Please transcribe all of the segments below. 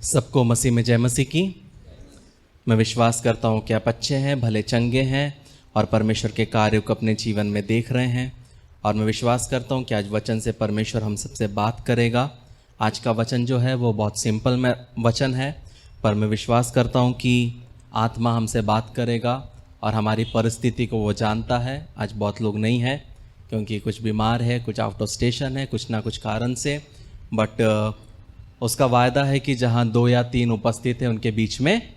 सबको मसीह में जय मसीह की। मैं विश्वास करता हूँ कि आप अच्छे हैं, भले चंगे हैं और परमेश्वर के कार्यों को अपने जीवन में देख रहे हैं। और मैं विश्वास करता हूँ कि आज वचन से परमेश्वर हम सबसे बात करेगा। आज का वचन जो है वो बहुत सिंपल में वचन है, पर मैं विश्वास करता हूँ कि आत्मा हमसे बात करेगा और हमारी परिस्थिति को वो जानता है। आज बहुत लोग नहीं हैं क्योंकि कुछ बीमार है, कुछ आउट ऑफ स्टेशन है, कुछ ना कुछ कारण से, बट उसका वायदा है कि जहाँ 2 या 3 उपस्थित हैं उनके बीच में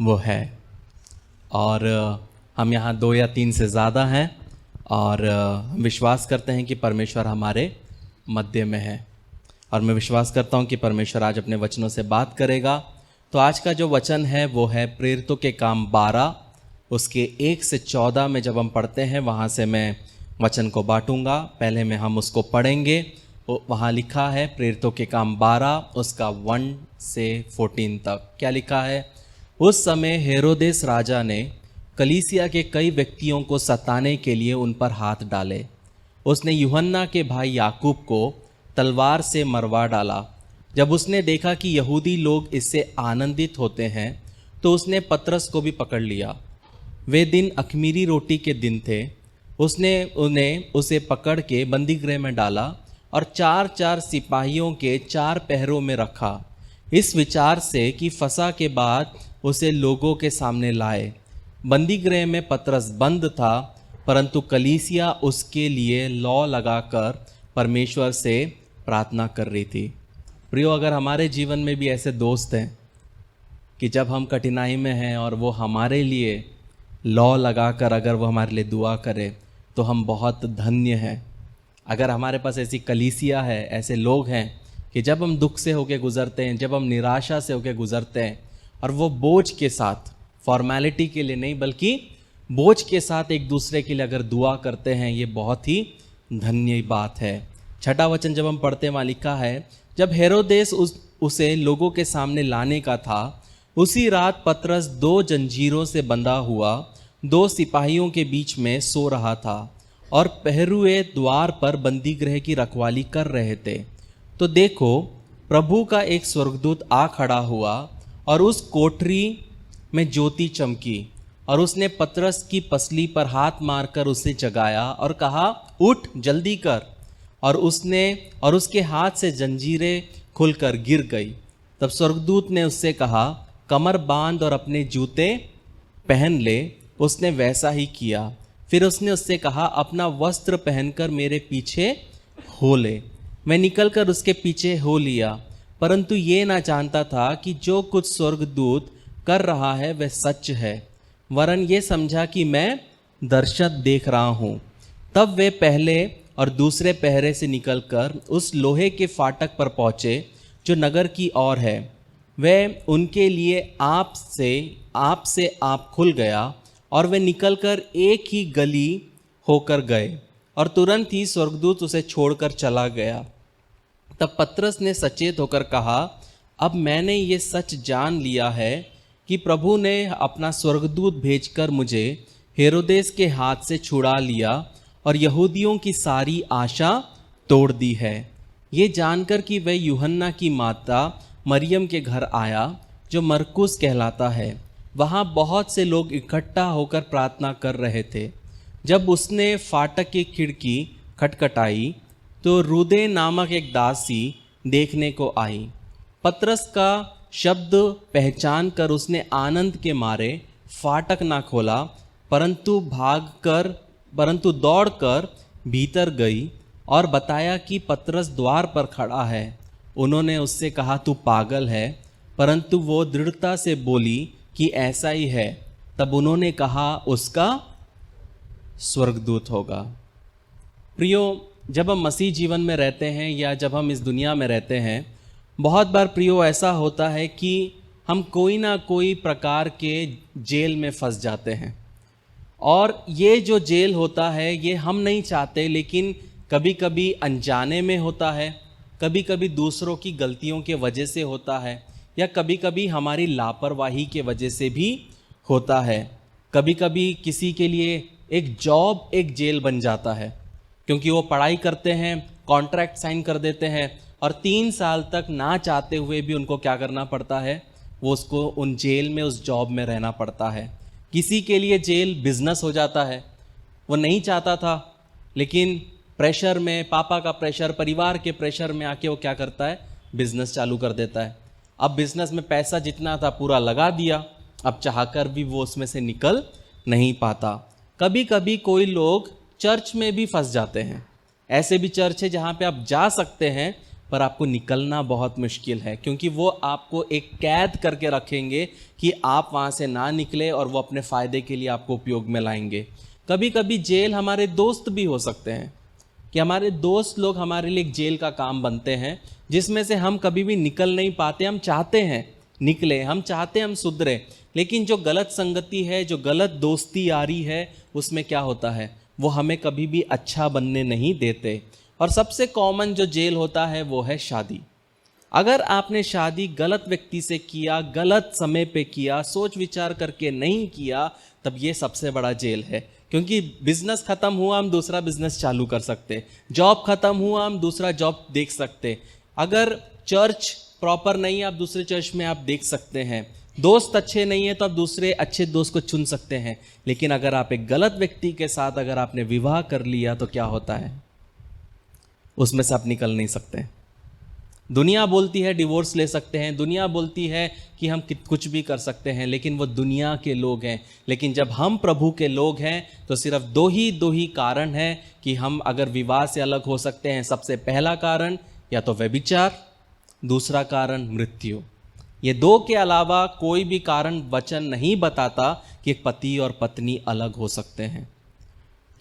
वो है। और हम यहाँ 2 या 3 से ज़्यादा हैं और विश्वास करते हैं कि परमेश्वर हमारे मध्य में है। और मैं विश्वास करता हूँ कि परमेश्वर आज अपने वचनों से बात करेगा। तो आज का जो वचन है वो है प्रेरितों के काम 12 उसके 1 से 14 में जब हम पढ़ते हैं वहाँ से मैं वचन को बांटूंगा। पहले में हम उसको पढ़ेंगे। वहाँ लिखा है प्रेरितों के काम 12 उसका 1 से 14 तक। क्या लिखा है? उस समय हेरोदेस राजा ने कलीसिया के कई व्यक्तियों को सताने के लिए उन पर हाथ डाले। उसने यूहन्ना के भाई याकूब को तलवार से मरवा डाला। जब उसने देखा कि यहूदी लोग इससे आनंदित होते हैं तो उसने पतरस को भी पकड़ लिया। वे दिन अख़मीरी रोटी के दिन थे। उसने उसे पकड़ के बंदीगृह में डाला और 4-4 सिपाहियों के 4 पहरों में रखा, इस विचार से कि फसह के बाद उसे लोगों के सामने लाए। बंदीगृह में पतरस बंद था, परंतु कलीसिया उसके लिए लौ लगाकर परमेश्वर से प्रार्थना कर रही थी। प्रियो, अगर हमारे जीवन में भी ऐसे दोस्त हैं कि जब हम कठिनाई में हैं और वो हमारे लिए लौ लगाकर अगर वो हमारे लिए दुआ करे तो हम बहुत धन्य हैं। अगर हमारे पास ऐसी कलीसिया है, ऐसे लोग हैं कि जब हम दुख से होके गुज़रते हैं, जब हम निराशा से होके गुज़रते हैं और वो बोझ के साथ, फॉर्मेलिटी के लिए नहीं बल्कि बोझ के साथ एक दूसरे के लिए अगर दुआ करते हैं, ये बहुत ही धन्य बात है। 6वां वचन जब हम पढ़ते हैं वहाँ लिखा है, जब हेरोदेस उसे लोगों के सामने लाने का था, उसी रात पतरस 2 जंजीरों से बंधा हुआ 2 सिपाहियों के बीच में सो रहा था और पहरुए द्वार पर बंदीगृह की रखवाली कर रहे थे। तो देखो, प्रभु का एक स्वर्गदूत आ खड़ा हुआ और उस कोठरी में ज्योति चमकी और उसने पतरस की पसली पर हाथ मारकर उसे जगाया और कहा, उठ जल्दी कर। और उसके हाथ से जंजीरें खुलकर गिर गई। तब स्वर्गदूत ने उससे कहा, कमर बांध और अपने जूते पहन ले। उसने वैसा ही किया। फिर उसने उससे कहा, अपना वस्त्र पहनकर मेरे पीछे हो ले। मैं निकलकर उसके पीछे हो लिया, परंतु ये ना जानता था कि जो कुछ स्वर्गदूत कर रहा है वह सच है, वरन ये समझा कि मैं दर्शन देख रहा हूँ। तब वे पहले और दूसरे पहरे से निकलकर उस लोहे के फाटक पर पहुँचे जो नगर की ओर है। वह उनके लिए आप से आप खुल गया और वे निकलकर एक ही गली होकर गए और तुरंत ही स्वर्गदूत उसे छोड़कर चला गया। तब पतरस ने सचेत होकर कहा, अब मैंने ये सच जान लिया है कि प्रभु ने अपना स्वर्गदूत भेजकर मुझे हेरोदेस के हाथ से छुड़ा लिया और यहूदियों की सारी आशा तोड़ दी है। ये जानकर कि वह यूहन्ना की माता मरियम के घर आया जो मरकुस कहलाता है। वहाँ बहुत से लोग इकट्ठा होकर प्रार्थना कर रहे थे। जब उसने फाटक की खिड़की खटखटाई तो रूदे नामक एक दासी देखने को आई। पतरस का शब्द पहचान कर उसने आनंद के मारे फाटक ना खोला, परंतु दौड़कर भीतर गई और बताया कि पतरस द्वार पर खड़ा है। उन्होंने उससे कहा, तू पागल है, परंतु वो दृढ़ता से बोली कि ऐसा ही है। तब उन्होंने कहा, उसका स्वर्गदूत होगा। प्रियो, जब हम मसीह जीवन में रहते हैं या जब हम इस दुनिया में रहते हैं, बहुत बार प्रियो ऐसा होता है कि हम कोई ना कोई प्रकार के जेल में फंस जाते हैं। और ये जो जेल होता है ये हम नहीं चाहते, लेकिन कभी कभी अनजाने में होता है, कभी कभी दूसरों की गलतियों के वजह से होता है, या कभी कभी हमारी लापरवाही के वजह से भी होता है। कभी कभी किसी के लिए एक जॉब एक जेल बन जाता है, क्योंकि वो पढ़ाई करते हैं, कॉन्ट्रैक्ट साइन कर देते हैं और 3 साल तक ना चाहते हुए भी उनको क्या करना पड़ता है, वो उसको उन जेल में उस जॉब में रहना पड़ता है। किसी के लिए जेल बिजनेस हो जाता है, वो नहीं चाहता था लेकिन प्रेशर में, पापा का प्रेशर, परिवार के प्रेशर में आके वो क्या करता है, बिजनेस चालू कर देता है। अब बिजनेस में पैसा जितना था पूरा लगा दिया, अब चाहकर भी वो उसमें से निकल नहीं पाता। कभी कभी कोई लोग चर्च में भी फंस जाते हैं। ऐसे भी चर्च है जहाँ पे आप जा सकते हैं पर आपको निकलना बहुत मुश्किल है, क्योंकि वो आपको एक कैद करके रखेंगे कि आप वहाँ से ना निकले और वो अपने फ़ायदे के लिए आपको उपयोग में लाएंगे। कभी कभी जेल हमारे दोस्त भी हो सकते हैं, कि हमारे दोस्त लोग हमारे लिए एक जेल का काम बनते हैं, जिसमें से हम कभी भी निकल नहीं पाते। हम चाहते हैं निकले, हम चाहते हैं हम सुधरे, लेकिन जो गलत संगति है, जो गलत दोस्ती यारी है, उसमें क्या होता है, वो हमें कभी भी अच्छा बनने नहीं देते। और सबसे कॉमन जो जेल होता है वो है शादी। अगर आपने शादी गलत व्यक्ति से किया, गलत समय पे किया, सोच विचार करके नहीं किया, तब ये सबसे बड़ा जेल है। क्योंकि बिजनेस खत्म हुआ, हम दूसरा बिजनेस चालू कर सकते, जॉब खत्म हुआ, हम दूसरा जॉब देख सकते, अगर चर्च प्रॉपर नहीं है आप दूसरे चर्च में आप देख सकते हैं, दोस्त अच्छे नहीं है तो आप दूसरे अच्छे दोस्त को चुन सकते हैं। लेकिन अगर आप एक गलत व्यक्ति के साथ अगर आपने विवाह कर लिया तो क्या होता है, उसमें से आप निकल नहीं सकते। दुनिया बोलती है डिवोर्स ले सकते हैं, दुनिया बोलती है कि हम कुछ भी कर सकते हैं, लेकिन वो दुनिया के लोग हैं। लेकिन जब हम प्रभु के लोग हैं तो सिर्फ दो ही कारण है कि हम अगर विवाह से अलग हो सकते हैं। सबसे पहला कारण या तो व्यभिचार, दूसरा कारण मृत्यु। ये दो के अलावा कोई भी कारण वचन नहीं बताता कि एक पति और पत्नी अलग हो सकते हैं।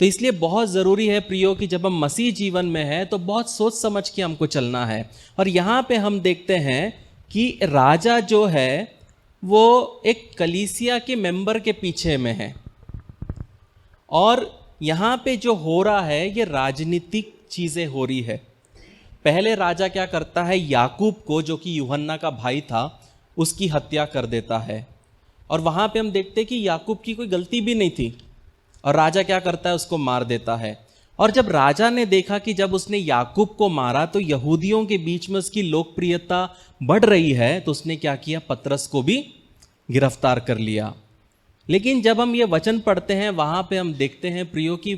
तो इसलिए बहुत ज़रूरी है प्रियो कि जब हम मसीह जीवन में हैं तो बहुत सोच समझ के हमको चलना है। और यहाँ पे हम देखते हैं कि राजा जो है वो एक कलीसिया के मेंबर के पीछे में है, और यहाँ पे जो हो रहा है ये राजनीतिक चीज़ें हो रही है। पहले राजा क्या करता है, याकूब को जो कि यूहन्ना का भाई था उसकी हत्या कर देता है। और वहाँ पे हम देखते हैं कि याकूब की कोई गलती भी नहीं थी, और राजा क्या करता है, उसको मार देता है। और जब राजा ने देखा कि जब उसने याकूब को मारा तो यहूदियों के बीच में उसकी लोकप्रियता बढ़ रही है, तो उसने क्या किया, पतरस को भी गिरफ्तार कर लिया। लेकिन जब हम ये वचन पढ़ते हैं वहाँ पे हम देखते हैं प्रियो कि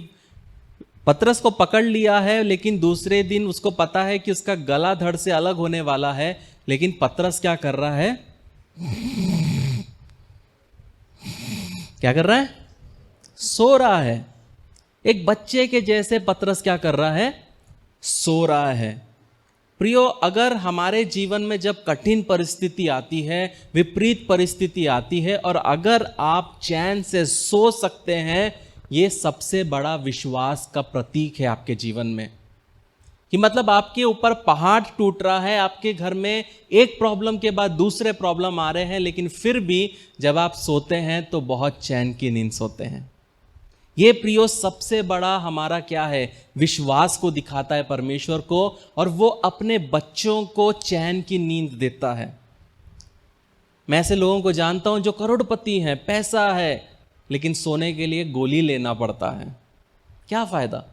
पतरस को पकड़ लिया है, लेकिन दूसरे दिन उसको पता है कि उसका गला धड़ से अलग होने वाला है, लेकिन पतरस क्या कर रहा है, क्या कर रहा है, सो रहा है। एक बच्चे के जैसे पतरस क्या कर रहा है, सो रहा है। प्रियो, अगर हमारे जीवन में जब कठिन परिस्थिति आती है, विपरीत परिस्थिति आती है, और अगर आप चैन से सो सकते हैं, ये सबसे बड़ा विश्वास का प्रतीक है आपके जीवन में। कि मतलब आपके ऊपर पहाड़ टूट रहा है, आपके घर में एक प्रॉब्लम के बाद दूसरे प्रॉब्लम आ रहे हैं, लेकिन फिर भी जब आप सोते हैं तो बहुत चैन की नींद सोते हैं। ये प्रियो सबसे बड़ा हमारा क्या है, विश्वास को दिखाता है परमेश्वर को, और वो अपने बच्चों को चैन की नींद देता है। मैं ऐसे लोगों को जानता हूं जो करोड़पति हैं, पैसा है, लेकिन सोने के लिए गोली लेना पड़ता है, क्या फायदा।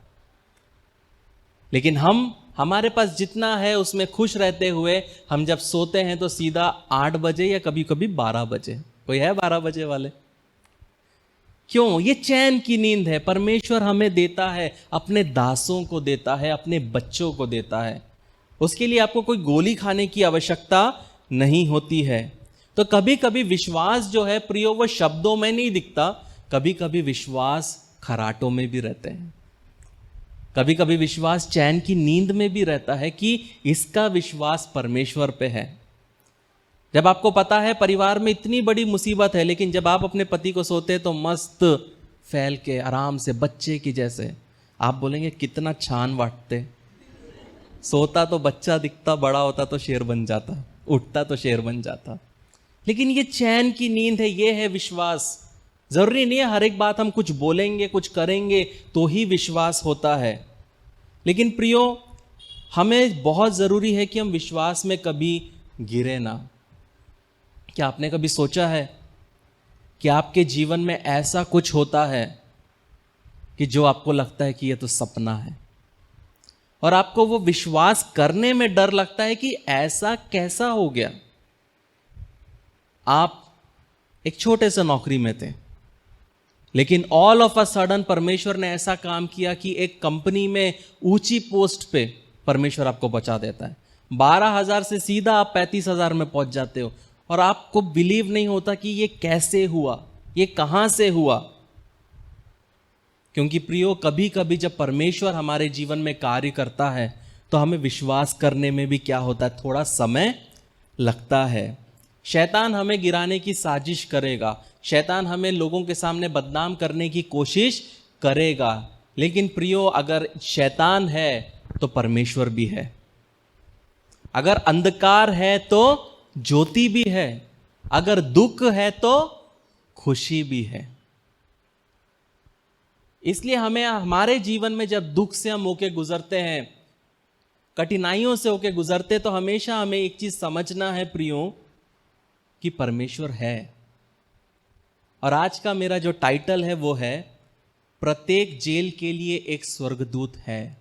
लेकिन हमारे पास जितना है उसमें खुश रहते हुए हम जब सोते हैं तो सीधा 8 बजे या कभी कभी 12 बजे, कोई है 12 बजे वाले, क्यों, ये चैन की नींद है। परमेश्वर हमें देता है, अपने दासों को देता है, अपने बच्चों को देता है। उसके लिए आपको कोई गोली खाने की आवश्यकता नहीं होती है। तो कभी कभी विश्वास जो है प्रियो वो शब्दों में नहीं दिखता, कभी कभी विश्वास खराटों में भी रहते हैं, कभी कभी विश्वास चैन की नींद में भी रहता है कि इसका विश्वास परमेश्वर पे है। जब आपको पता है परिवार में इतनी बड़ी मुसीबत है, लेकिन जब आप अपने पति को सोते तो मस्त फैल के आराम से बच्चे की जैसे, आप बोलेंगे कितना छान वाटते, सोता तो बच्चा दिखता, बड़ा होता तो शेर बन जाता, उठता तो शेर बन जाता। लेकिन ये चैन की नींद है, ये है विश्वास। जरूरी नहीं है हर एक बात हम कुछ बोलेंगे, कुछ करेंगे तो ही विश्वास होता है। लेकिन प्रियो, हमें बहुत जरूरी है कि हम विश्वास में कभी गिरे ना। क्या आपने कभी सोचा है कि आपके जीवन में ऐसा कुछ होता है कि जो आपको लगता है कि यह तो सपना है, और आपको वो विश्वास करने में डर लगता है कि ऐसा कैसा हो गया। आप एक छोटे से नौकरी में थे, लेकिन ऑल ऑफ अ सडन परमेश्वर ने ऐसा काम किया कि एक कंपनी में ऊंची पोस्ट पे परमेश्वर आपको बचा देता है। 12,000 से सीधा आप 35,000 में पहुंच जाते हो और आपको बिलीव नहीं होता कि ये कैसे हुआ, ये कहां से हुआ। क्योंकि प्रियो, कभी कभी जब परमेश्वर हमारे जीवन में कार्य करता है तो हमें विश्वास करने में भी क्या होता है, थोड़ा समय लगता है। शैतान हमें गिराने की साजिश करेगा, शैतान हमें लोगों के सामने बदनाम करने की कोशिश करेगा, लेकिन प्रियो, अगर शैतान है तो परमेश्वर भी है। अगर अंधकार है तो ज्योति भी है, अगर दुख है तो खुशी भी है। इसलिए हमें हमारे जीवन में जब दुख से हम होके गुजरते हैं, कठिनाइयों से होके गुजरते, तो हमेशा हमें एक चीज समझना है प्रियो, कि परमेश्वर है। और आज का मेरा जो टाइटल है वो है, प्रत्येक जेल के लिए एक स्वर्गदूत है।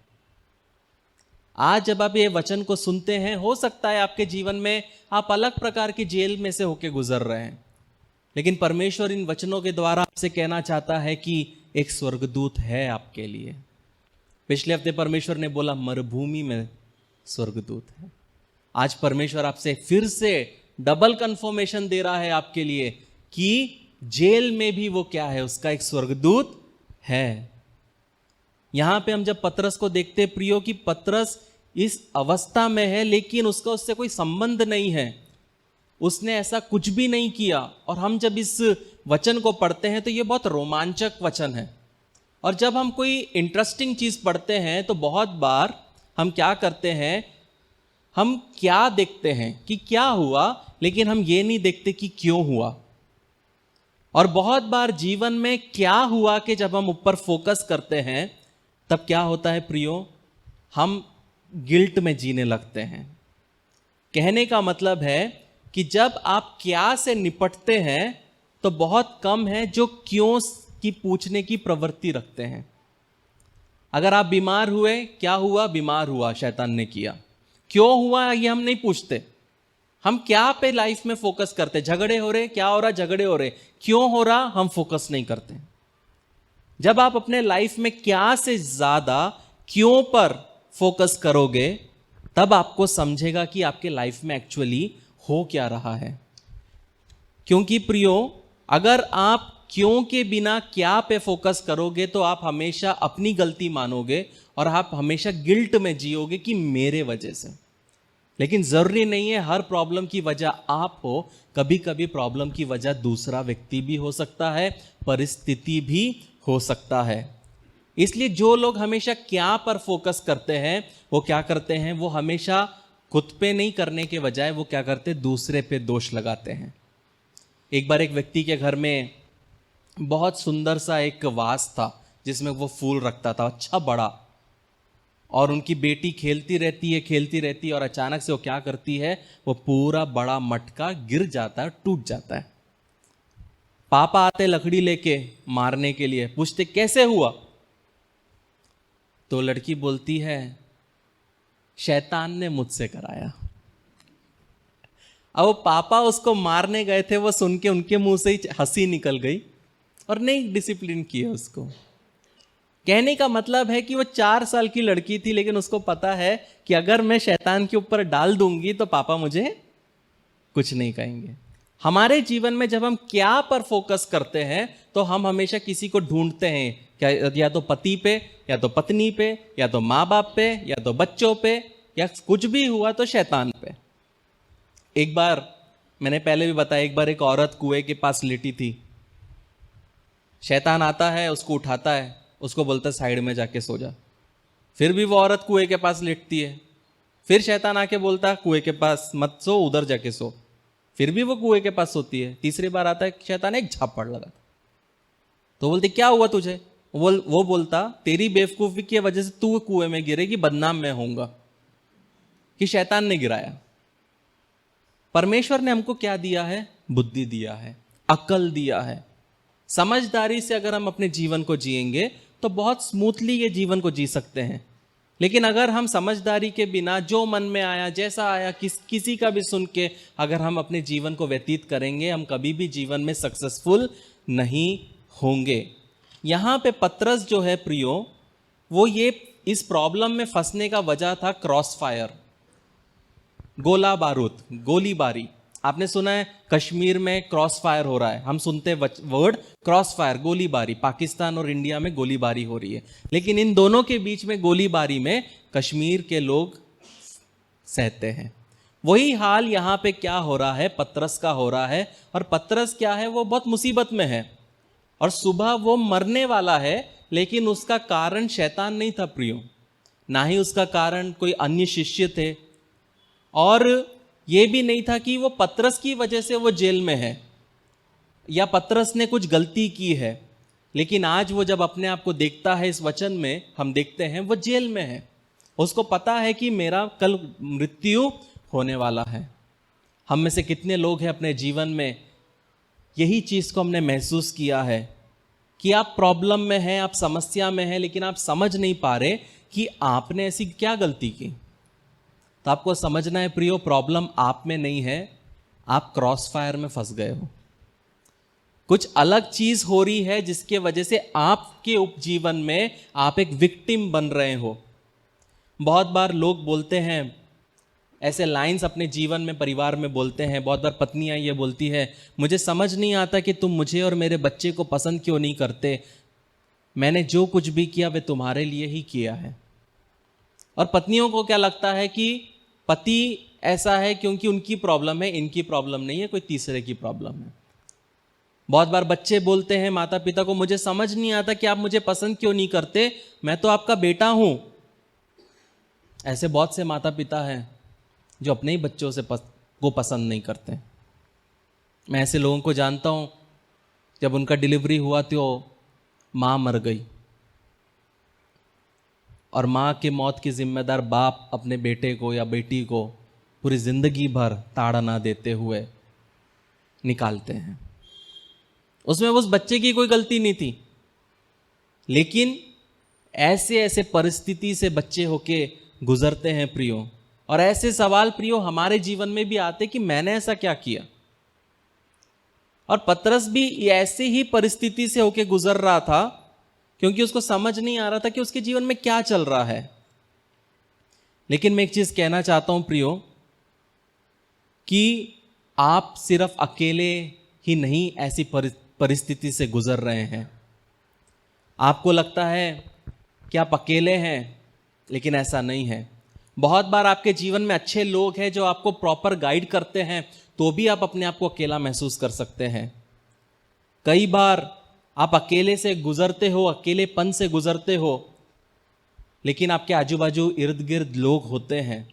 आज जब आप ये वचन को सुनते हैं, हो सकता है आपके जीवन में आप अलग प्रकार की जेल में से होके गुजर रहे हैं, लेकिन परमेश्वर इन वचनों के द्वारा आपसे कहना चाहता है कि एक स्वर्गदूत है आपके लिए। पिछले हफ्ते परमेश्वर ने बोला मरुभूमि में स्वर्गदूत है। आज परमेश्वर आपसे फिर से डबल कंफर्मेशन दे रहा है आपके लिए कि जेल में भी वो क्या है, उसका एक स्वर्गदूत है। यहां पे हम जब पतरस को देखते प्रियो, कि पतरस इस अवस्था में है लेकिन उसका उससे कोई संबंध नहीं है, उसने ऐसा कुछ भी नहीं किया। और हम जब इस वचन को पढ़ते हैं तो ये बहुत रोमांचक वचन है। और जब हम कोई इंटरेस्टिंग चीज पढ़ते हैं तो बहुत बार हम क्या करते हैं, हम क्या देखते हैं कि क्या हुआ, लेकिन हम ये नहीं देखते कि क्यों हुआ। और बहुत बार जीवन में क्या हुआ कि जब हम ऊपर फोकस करते हैं, तब क्या होता है प्रियो, हम गिल्ट में जीने लगते हैं। कहने का मतलब है कि जब आप क्या से निपटते हैं तो बहुत कम है जो क्यों की पूछने की प्रवृत्ति रखते हैं। अगर आप बीमार हुए, क्या हुआ, बीमार हुआ, शैतान ने किया। क्यों हुआ ये हम नहीं पूछते, हम क्या पे लाइफ में फोकस करते। झगड़े हो रहे, क्या हो रहा, झगड़े हो रहे, क्यों हो रहा, हम फोकस नहीं करते। जब आप अपने लाइफ में क्या से ज्यादा क्यों पर फोकस करोगे, तब आपको समझेगा कि आपके लाइफ में एक्चुअली हो क्या रहा है। क्योंकि प्रियो, अगर आप क्यों के बिना क्या पे फोकस करोगे तो आप हमेशा अपनी गलती मानोगे और आप हमेशा गिल्ट में जियोगे कि मेरे वजह से। लेकिन जरूरी नहीं है हर प्रॉब्लम की वजह आप हो, कभी कभी प्रॉब्लम की वजह दूसरा व्यक्ति भी हो सकता है, परिस्थिति भी हो सकता है। इसलिए जो लोग हमेशा क्या पर फोकस करते हैं वो क्या करते हैं, वो हमेशा खुद पे नहीं करने के बजाय वो क्या करते, दूसरे पे दोष लगाते हैं। एक बार एक व्यक्ति के घर में बहुत सुंदर सा एक वास था जिसमें वो फूल रखता था, अच्छा बड़ा, और उनकी बेटी खेलती रहती है और अचानक से वो क्या करती है, वो पूरा बड़ा मटका गिर जाता है, टूट जाता है। पापा आते लकड़ी लेके मारने के लिए, पूछते कैसे हुआ, तो लड़की बोलती है शैतान ने मुझसे कराया। अब वो पापा उसको मारने गए थे, वो सुन के उनके मुंह से ही हंसी निकल गई और नहीं डिसिप्लिन किया उसको। कहने का मतलब है कि वो 4 साल की लड़की थी, लेकिन उसको पता है कि अगर मैं शैतान के ऊपर डाल दूंगी तो पापा मुझे कुछ नहीं कहेंगे। हमारे जीवन में जब हम क्या पर फोकस करते हैं तो हम हमेशा किसी को ढूंढते हैं, क्या, या तो पति पे, या तो पत्नी पे, या तो माँ बाप पे, या तो बच्चों पे, या कुछ भी हुआ तो शैतान पे। एक बार मैंने पहले भी बताया, एक बार एक औरत कुएं के पास लेटी थी, शैतान आता है, उसको उठाता है, उसको बोलता है साइड में जाके सो जा। फिर भी वो औरत कुएं के पास लेटती है, फिर शैतान आके बोलता है कुएं के पास मत सो, उधर जाके सो। फिर भी वो कुएं के पास सोती है। तीसरी बार आता है शैतान, एक झापड़ लगा। तो बोलते क्या हुआ तुझे, वो बोलता तेरी बेवकूफी की वजह से तू कुएं में गिरेगी, बदनाम मैं होऊंगा कि शैतान ने गिराया। परमेश्वर ने हमको क्या दिया है, बुद्धि दिया है, अकल दिया है। समझदारी से अगर हम अपने जीवन को जिएंगे तो बहुत स्मूथली ये जीवन को जी सकते हैं। लेकिन अगर हम समझदारी के बिना जो मन में आया, जैसा आया, किसी का भी सुन के अगर हम अपने जीवन को व्यतीत करेंगे, हम कभी भी जीवन में सक्सेसफुल नहीं होंगे। यहाँ पे पतरस जो है प्रियो, वो ये इस प्रॉब्लम में फंसने का वजह था क्रॉस फायर, गोला बारूद, गोलीबारी। आपने सुना है कश्मीर में क्रॉस फायर हो रहा है, हम सुनते वर्ड क्रॉस फायर, गोलीबारी। पाकिस्तान और इंडिया में गोलीबारी हो रही है, लेकिन इन दोनों के बीच में गोलीबारी में कश्मीर के लोग सहते हैं। वही हाल यहाँ पे क्या हो रहा है, पतरस का हो रहा है। और पतरस क्या है, वो बहुत मुसीबत में है और सुबह वो मरने वाला है, लेकिन उसका कारण शैतान नहीं था प्रियो, ना ही उसका कारण कोई अन्य शिष्य थे, और ये भी नहीं था कि वो पतरस की वजह से वो जेल में है या पतरस ने कुछ गलती की है। लेकिन आज वो जब अपने आप को देखता है, इस वचन में हम देखते हैं वो जेल में है। उसको पता है कि मेरा कल मृत्यु होने वाला है। हम में से कितने लोग हैं अपने जीवन में यही चीज़ को हमने महसूस किया है कि आप प्रॉब्लम में हैं, आप समस्या में हैं, लेकिन आप समझ नहीं पा रहे कि आपने ऐसी क्या गलती की। तो आपको समझना है प्रियो, प्रॉब्लम आप में नहीं है, आप क्रॉस फायर में फंस गए हो। कुछ अलग चीज हो रही है जिसके वजह से आपके उपजीवन में आप एक विक्टिम बन रहे हो। बहुत बार लोग बोलते हैं ऐसे लाइंस अपने जीवन में, परिवार में बोलते हैं। बहुत बार पत्नियां ये बोलती है, मुझे समझ नहीं आता कि तुम मुझे और मेरे बच्चे को पसंद क्यों नहीं करते, मैंने जो कुछ भी किया वे तुम्हारे लिए ही किया है। और पत्नियों को क्या लगता है कि पति ऐसा है क्योंकि उनकी प्रॉब्लम है, इनकी प्रॉब्लम नहीं है, कोई तीसरे की प्रॉब्लम है। बहुत बार बच्चे बोलते हैं माता पिता को, मुझे समझ नहीं आता कि आप मुझे पसंद क्यों नहीं करते, मैं तो आपका बेटा हूं। ऐसे बहुत से माता पिता हैं जो अपने ही बच्चों से को पसंद नहीं करते। मैं ऐसे लोगों को जानता हूं, जब उनका डिलीवरी हुआ तो माँ मर गई और माँ के मौत की जिम्मेदार बाप अपने बेटे को या बेटी को पूरी जिंदगी भर ताड़ना देते हुए निकालते हैं। उसमें उस बच्चे की कोई गलती नहीं थी, लेकिन ऐसे ऐसे परिस्थिति से बच्चे होके गुजरते हैं प्रियो। और ऐसे सवाल प्रियो हमारे जीवन में भी आते कि मैंने ऐसा क्या किया। और पतरस भी ऐसे ही परिस्थिति से होके गुजर रहा था, क्योंकि उसको समझ नहीं आ रहा था कि उसके जीवन में क्या चल रहा है। लेकिन मैं एक चीज कहना चाहता हूं प्रियो, कि आप सिर्फ अकेले ही नहीं ऐसी परिस्थिति से गुजर रहे हैं। आपको लगता है कि आप अकेले हैं, लेकिन ऐसा नहीं है। बहुत बार आपके जीवन में अच्छे लोग हैं जो आपको प्रॉपर गाइड करते हैं, तो भी आप अपने आप को अकेला महसूस कर सकते हैं। कई बार आप अकेले से गुजरते हो, अकेलेपन से गुजरते हो, लेकिन आपके आजू बाजू इर्द गिर्द लोग होते हैं।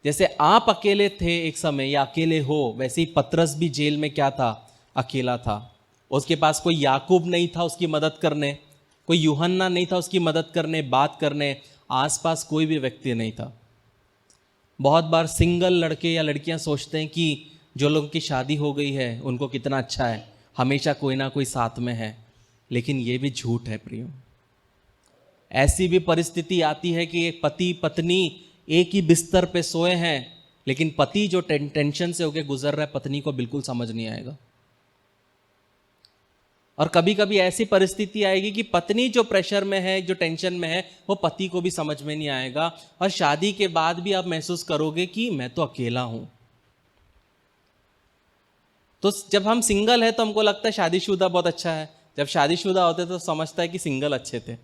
जैसे आप अकेले थे एक समय या अकेले हो, वैसे ही पतरस भी जेल में क्या था, अकेला था। उसके पास कोई याकूब नहीं था उसकी मदद करने, कोई यूहन्ना नहीं था उसकी मदद करने, बात करने, आसपास कोई भी व्यक्ति नहीं था। बहुत बार सिंगल लड़के या लड़कियां सोचते हैं कि जो लोगों की शादी हो गई है उनको कितना अच्छा है, हमेशा कोई ना कोई साथ में है। लेकिन ये भी झूठ है प्रियो। ऐसी भी परिस्थिति आती है कि एक पति पत्नी एक ही बिस्तर पे सोए हैं, लेकिन पति जो टेंशन से होके गुजर रहा है, पत्नी को बिल्कुल समझ नहीं आएगा। और कभी कभी ऐसी परिस्थिति आएगी कि पत्नी जो प्रेशर में है, जो टेंशन में है, वो पति को भी समझ में नहीं आएगा। और शादी के बाद भी आप महसूस करोगे कि मैं तो अकेला हूं। तो जब हम सिंगल है तो हमको लगता है शादीशुदा बहुत अच्छा है, जब शादीशुदा होते तो समझता है कि सिंगल अच्छे थे।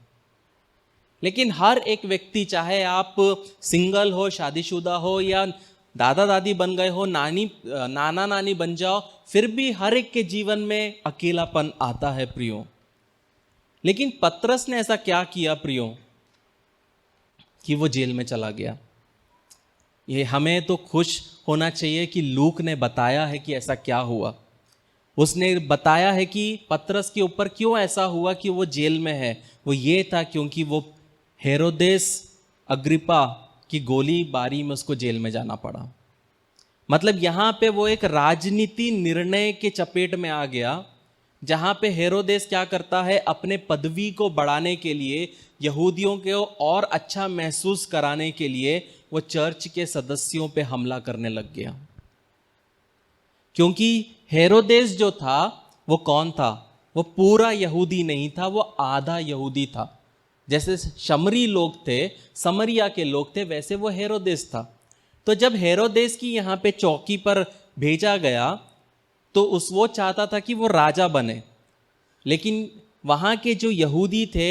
लेकिन हर एक व्यक्ति, चाहे आप सिंगल हो, शादीशुदा हो, या दादा दादी बन गए हो, नाना नानी बन जाओ, फिर भी हर एक के जीवन में अकेलापन आता है प्रियो। लेकिन पतरस ने ऐसा क्या किया प्रियो कि वो जेल में चला गया। ये हमें तो खुश होना चाहिए कि लूक ने बताया है कि ऐसा क्या हुआ। उसने बताया है कि पतरस के ऊपर क्यों ऐसा हुआ कि वो जेल में है। वो ये था क्योंकि वो हेरोदेस अग्रिपा की गोलीबारी में उसको जेल में जाना पड़ा। मतलब यहां पे वो एक राजनीति निर्णय के चपेट में आ गया जहां पे हेरोदेस क्या करता है, अपने पदवी को बढ़ाने के लिए, यहूदियों को और अच्छा महसूस कराने के लिए वो चर्च के सदस्यों पे हमला करने लग गया। क्योंकि हेरोदेस जो था वो कौन था? वो पूरा यहूदी नहीं था, वो आधा यहूदी था। जैसे शमरी लोग थे, समरिया के लोग थे, वैसे वो हेरोदेस था। तो जब हेरोदेस की यहाँ पे चौकी पर भेजा गया तो वो चाहता था कि वो राजा बने, लेकिन वहाँ के जो यहूदी थे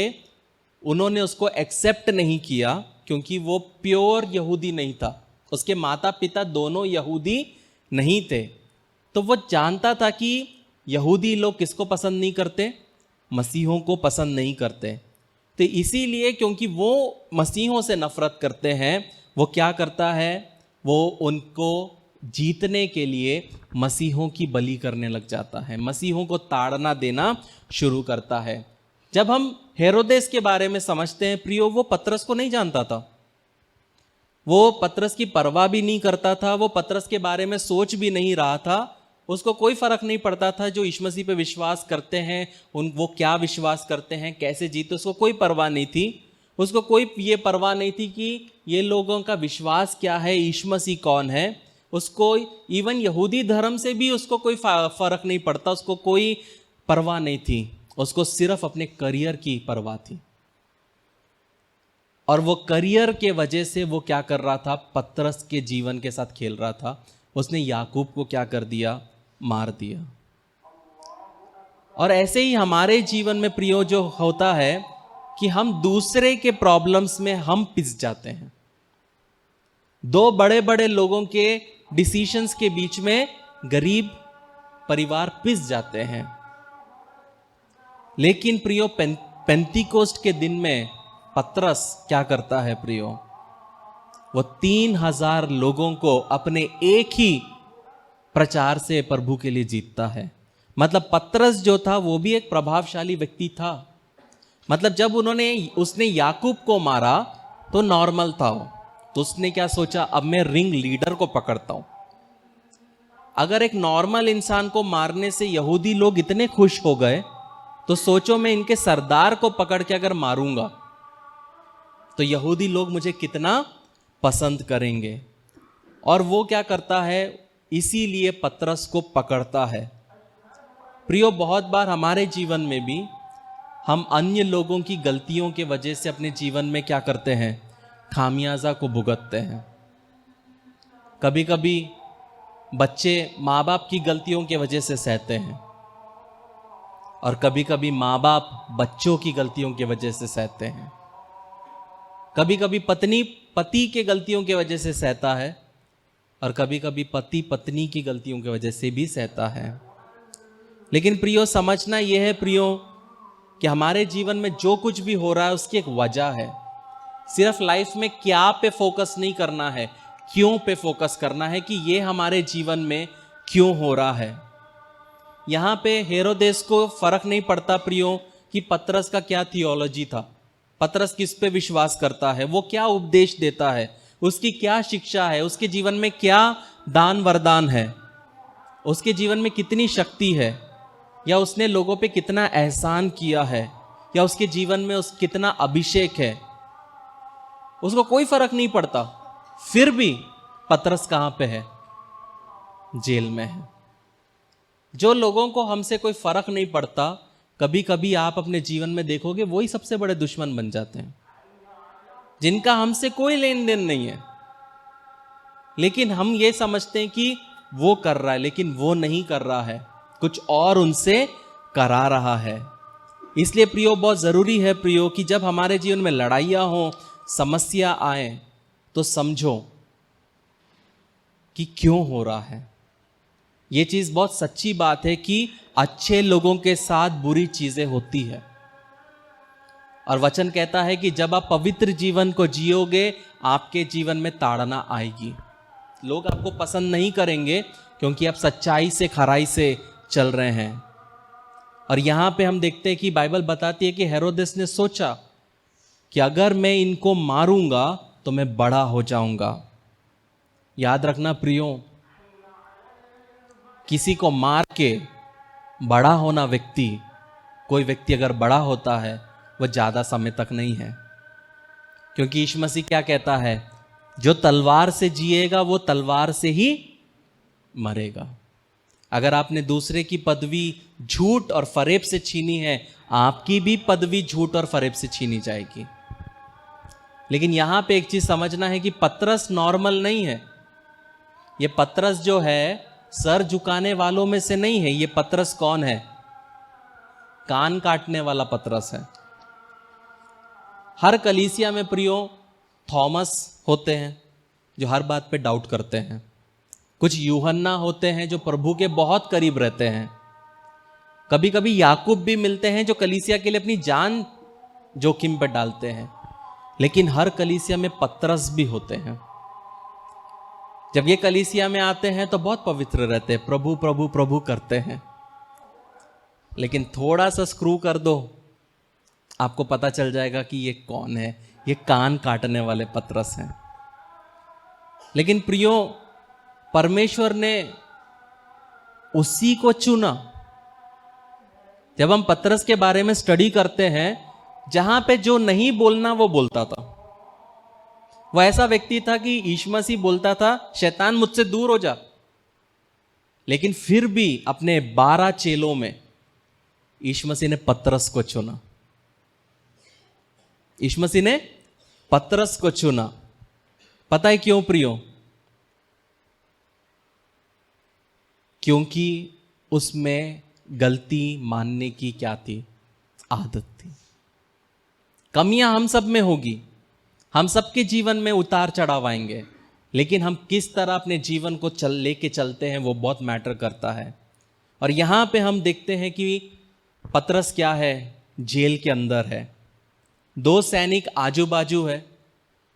उन्होंने उसको एक्सेप्ट नहीं किया, क्योंकि वो प्योर यहूदी नहीं था। उसके माता पिता दोनों यहूदी नहीं थे। तो वो जानता था कि यहूदी लोग किसको पसंद नहीं करते? मसीहों को पसंद नहीं करते। तो इसीलिए, क्योंकि वो मसीहों से नफरत करते हैं, वो क्या करता है, वो उनको जीतने के लिए मसीहों की बलि करने लग जाता है, मसीहों को ताड़ना देना शुरू करता है। जब हम हेरोदेस के बारे में समझते हैं प्रियो, वो पतरस को नहीं जानता था, वो पतरस की परवाह भी नहीं करता था, वो पतरस के बारे में सोच भी नहीं रहा था। उसको कोई फर्क नहीं पड़ता था जो यीशु मसीह पे विश्वास करते हैं वो क्या विश्वास करते हैं, कैसे जीते, उसको कोई परवाह नहीं थी। उसको कोई ये परवाह नहीं थी कि ये लोगों का विश्वास क्या है, यीशु मसीह कौन है। उसको इवन यहूदी धर्म से भी उसको कोई फर्क नहीं पड़ता, उसको कोई परवाह नहीं थी। उसको सिर्फ अपने करियर की परवाह थी। और वो करियर के वजह से वो क्या कर रहा था, पतरस के जीवन के साथ खेल रहा था। उसने याकूब को क्या कर दिया, मार दिया। और ऐसे ही हमारे जीवन में प्रियो जो होता है कि हम दूसरे के प्रॉब्लम्स में हम पिस जाते हैं। दो बड़े बड़े लोगों के डिसीजंस के बीच में गरीब परिवार पिस जाते हैं। लेकिन प्रियो पेंतीकोस्ट के दिन में पतरस क्या करता है प्रियो, वो 3000 लोगों को अपने एक ही प्रचार से प्रभु के लिए जीतता है। मतलब पतरस जो था वो भी एक प्रभावशाली व्यक्ति था। मतलब जब उसने याकूब को मारा तो नॉर्मल था वो, तो उसने क्या सोचा, अब मैं रिंग लीडर को पकड़ता हूं। अगर एक नॉर्मल इंसान को मारने से यहूदी लोग इतने खुश हो गए, तो सोचो मैं इनके सरदार को पकड़ के अगर मारूंगा तो यहूदी लोग मुझे कितना पसंद करेंगे। और वो क्या करता है, इसीलिए पतरस को पकड़ता है। प्रियो, बहुत बार हमारे जीवन में भी हम अन्य लोगों की गलतियों के वजह से अपने जीवन में क्या करते हैं, खामियाजा को भुगतते हैं। कभी कभी बच्चे माँ बाप की गलतियों की वजह से सहते हैं, और कभी कभी माँ बाप बच्चों की गलतियों की वजह से सहते हैं। कभी कभी पत्नी पति के गलतियों की वजह से सहता है, और कभी कभी पति पत्नी की गलतियों की वजह से भी सहता है। लेकिन प्रियो, समझना यह है प्रियो कि हमारे जीवन में जो कुछ भी हो रहा है उसकी एक वजह है। सिर्फ लाइफ में क्या पे फोकस नहीं करना है, क्यों पे फोकस करना है कि ये हमारे जीवन में क्यों हो रहा है। यहां पे हेरोदेस को फर्क नहीं पड़ता प्रियो कि पतरस का क्या थियोलॉजी था, पतरस किस पे विश्वास करता है, वो क्या उपदेश देता है, उसकी क्या शिक्षा है, उसके जीवन में क्या दान वरदान है, उसके जीवन में कितनी शक्ति है, या उसने लोगों पे कितना एहसान किया है, या उसके जीवन में कितना अभिषेक है। उसको कोई फर्क नहीं पड़ता। फिर भी पतरस कहां पे है, जेल में है। जो लोगों को हमसे कोई फर्क नहीं पड़ता, कभी कभी आप अपने जीवन में देखोगे वही सबसे बड़े दुश्मन बन जाते हैं, जिनका हमसे कोई लेन देन नहीं है, लेकिन हम ये समझते हैं कि वो कर रहा है, लेकिन वो नहीं कर रहा है, कुछ और उनसे करा रहा है। इसलिए प्रियो, बहुत जरूरी है प्रियो कि जब हमारे जीवन में लड़ाइयां हो, समस्या आए, तो समझो कि क्यों हो रहा है। ये चीज बहुत सच्ची बात है कि अच्छे लोगों के साथ बुरी चीजें होती है, और वचन कहता है कि जब आप पवित्र जीवन को जियोगे, आपके जीवन में ताड़ना आएगी। लोग आपको पसंद नहीं करेंगे क्योंकि आप सच्चाई से, खराई से चल रहे हैं। और यहां पे हम देखते हैं कि बाइबल बताती है कि हेरोदेस ने सोचा कि अगर मैं इनको मारूंगा तो मैं बड़ा हो जाऊंगा। याद रखना प्रियो, किसी को मार के बड़ा होना व्यक्ति, कोई व्यक्ति अगर बड़ा होता है वह ज़्यादा समय तक नहीं है, क्योंकि यीशु मसीह क्या कहता है, जो तलवार से जिएगा वो तलवार से ही मरेगा। अगर आपने दूसरे की पदवी झूठ और फरेब से छीनी है, आपकी भी पदवी झूठ और फरेब से छीनी जाएगी। लेकिन यहां पे एक चीज समझना है कि पतरस नॉर्मल नहीं है। ये पतरस जो है सर झुकाने वालों में से नहीं है। ये पतरस कौन है? कान काटने वाला पतरस है। हर कलीसिया में प्रियो थॉमस होते हैं जो हर बात पे डाउट करते हैं। कुछ यूहन्ना होते हैं जो प्रभु के बहुत करीब रहते हैं। कभी कभी याकूब भी मिलते हैं जो कलीसिया के लिए अपनी जान जोखिम पर डालते हैं। लेकिन हर कलीसिया में पतरस भी होते हैं। जब ये कलीसिया में आते हैं तो बहुत पवित्र रहते हैं, प्रभु प्रभु प्रभु करते हैं। लेकिन थोड़ा सा स्क्रू कर दो, आपको पता चल जाएगा कि ये कौन है। ये कान काटने वाले पतरस हैं। लेकिन प्रियो, परमेश्वर ने उसी को चुना। जब हम पतरस के बारे में स्टडी करते हैं, जहां पे जो नहीं बोलना वो बोलता था। वह ऐसा व्यक्ति था कि यीशु मसीह बोलता था, शैतान मुझसे दूर हो जा। लेकिन फिर भी अपने 12 चेलों में यीशु मसीह ने पतरस को चुना। यीशु मसीह ने पतरस को चुना। पता है क्यों प्रियो? क्योंकि उसमें गलती मानने की क्या थी? आदत थी। कमियां हम सब में होगी, हम सबके जीवन में उतार चढ़ाव आएंगे, लेकिन हम किस तरह अपने जीवन को लेके चलते हैं वो बहुत मैटर करता है। और यहां पे हम देखते हैं कि पतरस क्या है, जेल के अंदर है। 2 सैनिक आजू बाजू है,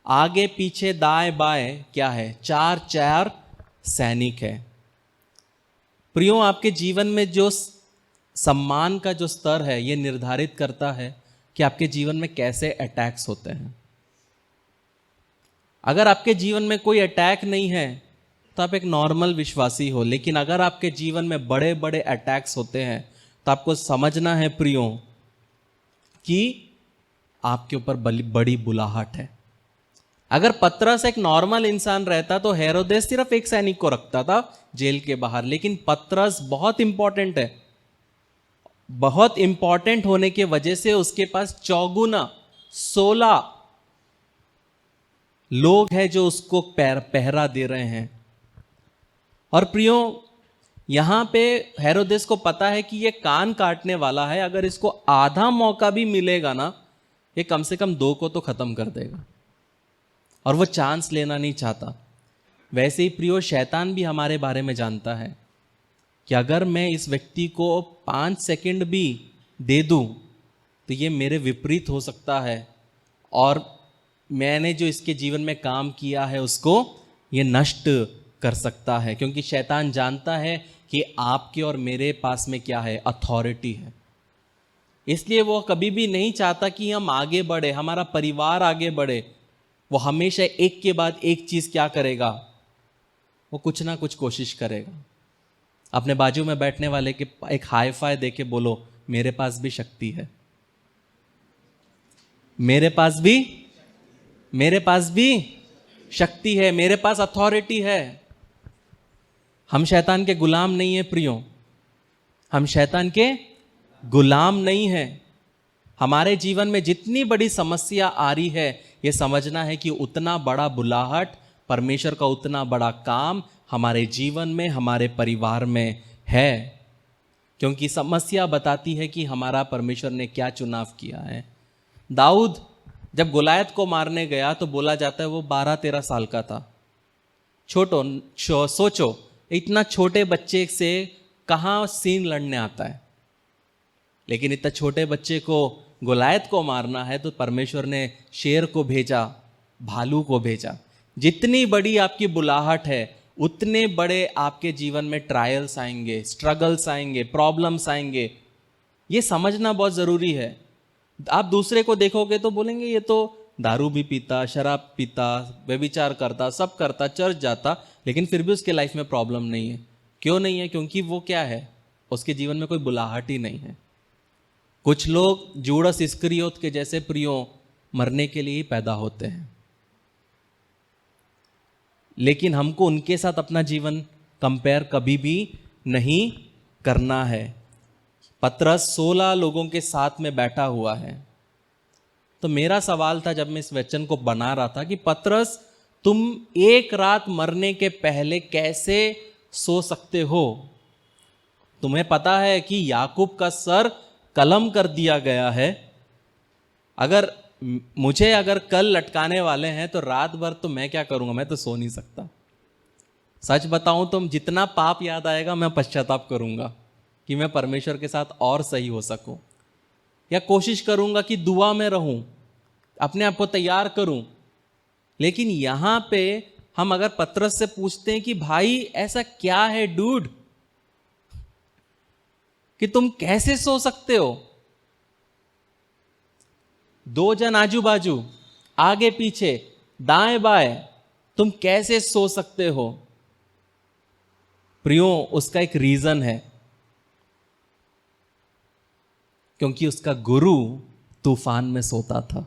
आगे पीछे दाएं बाएं क्या है, 4 सैनिक है। प्रियो, आपके जीवन में जो सम्मान का जो स्तर है, ये निर्धारित करता है कि आपके जीवन में कैसे अटैक्स होते हैं। अगर आपके जीवन में कोई अटैक नहीं है तो आप एक नॉर्मल विश्वासी हो। लेकिन अगर आपके जीवन में बड़े बड़े अटैक्स होते हैं तो आपको समझना है प्रियो कि आपके ऊपर बड़ी बुलाहट है। अगर पतरस एक नॉर्मल इंसान रहता तो हेरोदेस सिर्फ एक सैनिक को रखता था जेल के बाहर। लेकिन पतरस बहुत इंपॉर्टेंट है। बहुत इंपॉर्टेंट होने के वजह से उसके पास 16 लोग हैं जो उसको पहरा दे रहे हैं। और प्रियो, यहां पे हेरोदेस को पता है कि ये कान काटने वाला है। अगर इसको आधा मौका भी मिलेगा ना, ये कम से कम 2 को तो खत्म कर देगा। और वो चांस लेना नहीं चाहता। वैसे ही प्रियो, शैतान भी हमारे बारे में जानता है कि अगर मैं इस व्यक्ति को 5 सेकंड भी दे दूं तो ये मेरे विपरीत हो सकता है और मैंने जो इसके जीवन में काम किया है उसको ये नष्ट कर सकता है। क्योंकि शैतान जानता है कि आपके और मेरे पास में क्या है, अथॉरिटी है। इसलिए वो कभी भी नहीं चाहता कि हम आगे बढ़े, हमारा परिवार आगे बढ़े। वो हमेशा एक के बाद एक चीज क्या करेगा, वो कुछ ना कुछ कोशिश करेगा। अपने बाजू में बैठने वाले के एक हाई फाई दे के बोलो, मेरे पास भी शक्ति है, मेरे पास भी शक्ति है, मेरे पास अथॉरिटी है। हम शैतान के गुलाम नहीं है प्रियो, हम शैतान के गुलाम नहीं है। हमारे जीवन में जितनी बड़ी समस्या आ रही है, ये समझना है कि उतना बड़ा बुलाहट, परमेश्वर का उतना बड़ा काम हमारे जीवन में, हमारे परिवार में है। क्योंकि समस्या बताती है कि हमारा परमेश्वर ने क्या चुनाव किया है। दाऊद जब गोलायत को मारने गया तो बोला जाता है वो 12-13 साल का था। सोचो, इतना छोटे बच्चे से कहाँ सीन लड़ने आता है। लेकिन इतना छोटे बच्चे को गोलायत को मारना है तो परमेश्वर ने शेर को भेजा, भालू को भेजा। जितनी बड़ी आपकी बुलाहट है, उतने बड़े आपके जीवन में ट्रायल्स आएंगे, स्ट्रगल्स आएंगे, प्रॉब्लम्स आएंगे। ये समझना बहुत ज़रूरी है। आप दूसरे को देखोगे तो बोलेंगे ये तो दारू भी पीता, शराब पीता, व्यभिचार करता, सब करता, चर्च जाता, लेकिन फिर भी उसके लाइफ में प्रॉब्लम नहीं है। क्यों नहीं है? क्योंकि वो क्या है, उसके जीवन में कोई बुलाहट ही नहीं है। कुछ लोग जूडस इस्करियोत के जैसे प्रियो मरने के लिए ही पैदा होते हैं, लेकिन हमको उनके साथ अपना जीवन कंपेयर कभी भी नहीं करना है। पतरस 16 लोगों के साथ में बैठा हुआ है। तो मेरा सवाल था जब मैं इस वचन को बना रहा था कि पतरस, तुम एक रात मरने के पहले कैसे सो सकते हो? तुम्हें पता है कि याकूब का सर कलम कर दिया गया है। अगर मुझे कल लटकाने वाले हैं तो रात भर तो मैं क्या करूंगा? मैं तो सो नहीं सकता। सच बताऊं तो जितना पाप याद आएगा मैं पश्चाताप करूंगा कि मैं परमेश्वर के साथ और सही हो सकूं, या कोशिश करूंगा कि दुआ में रहूं, अपने आप को तैयार करूं। लेकिन यहां पे हम अगर पतरस से पूछते हैं कि भाई ऐसा क्या है डूड कि तुम कैसे सो सकते हो? 2 जन आजू बाजू, आगे पीछे, दाएं बाएं, तुम कैसे सो सकते हो? प्रियो, उसका एक रीजन है, क्योंकि उसका गुरु तूफान में सोता था।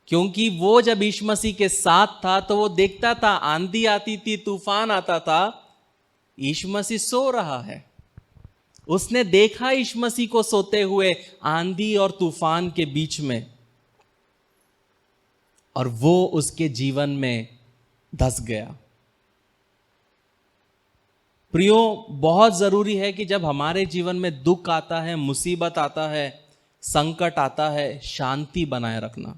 क्योंकि वो जब यीशु मसीह के साथ था तो वो देखता था, आंधी आती थी, तूफान आता था, यीशु मसीह सो रहा है। उसने देखा यीशु मसीह को सोते हुए आंधी और तूफान के बीच में, और वो उसके जीवन में धस गया। प्रियो, बहुत जरूरी है कि जब हमारे जीवन में दुख आता है, मुसीबत आता है, संकट आता है, शांति बनाए रखना।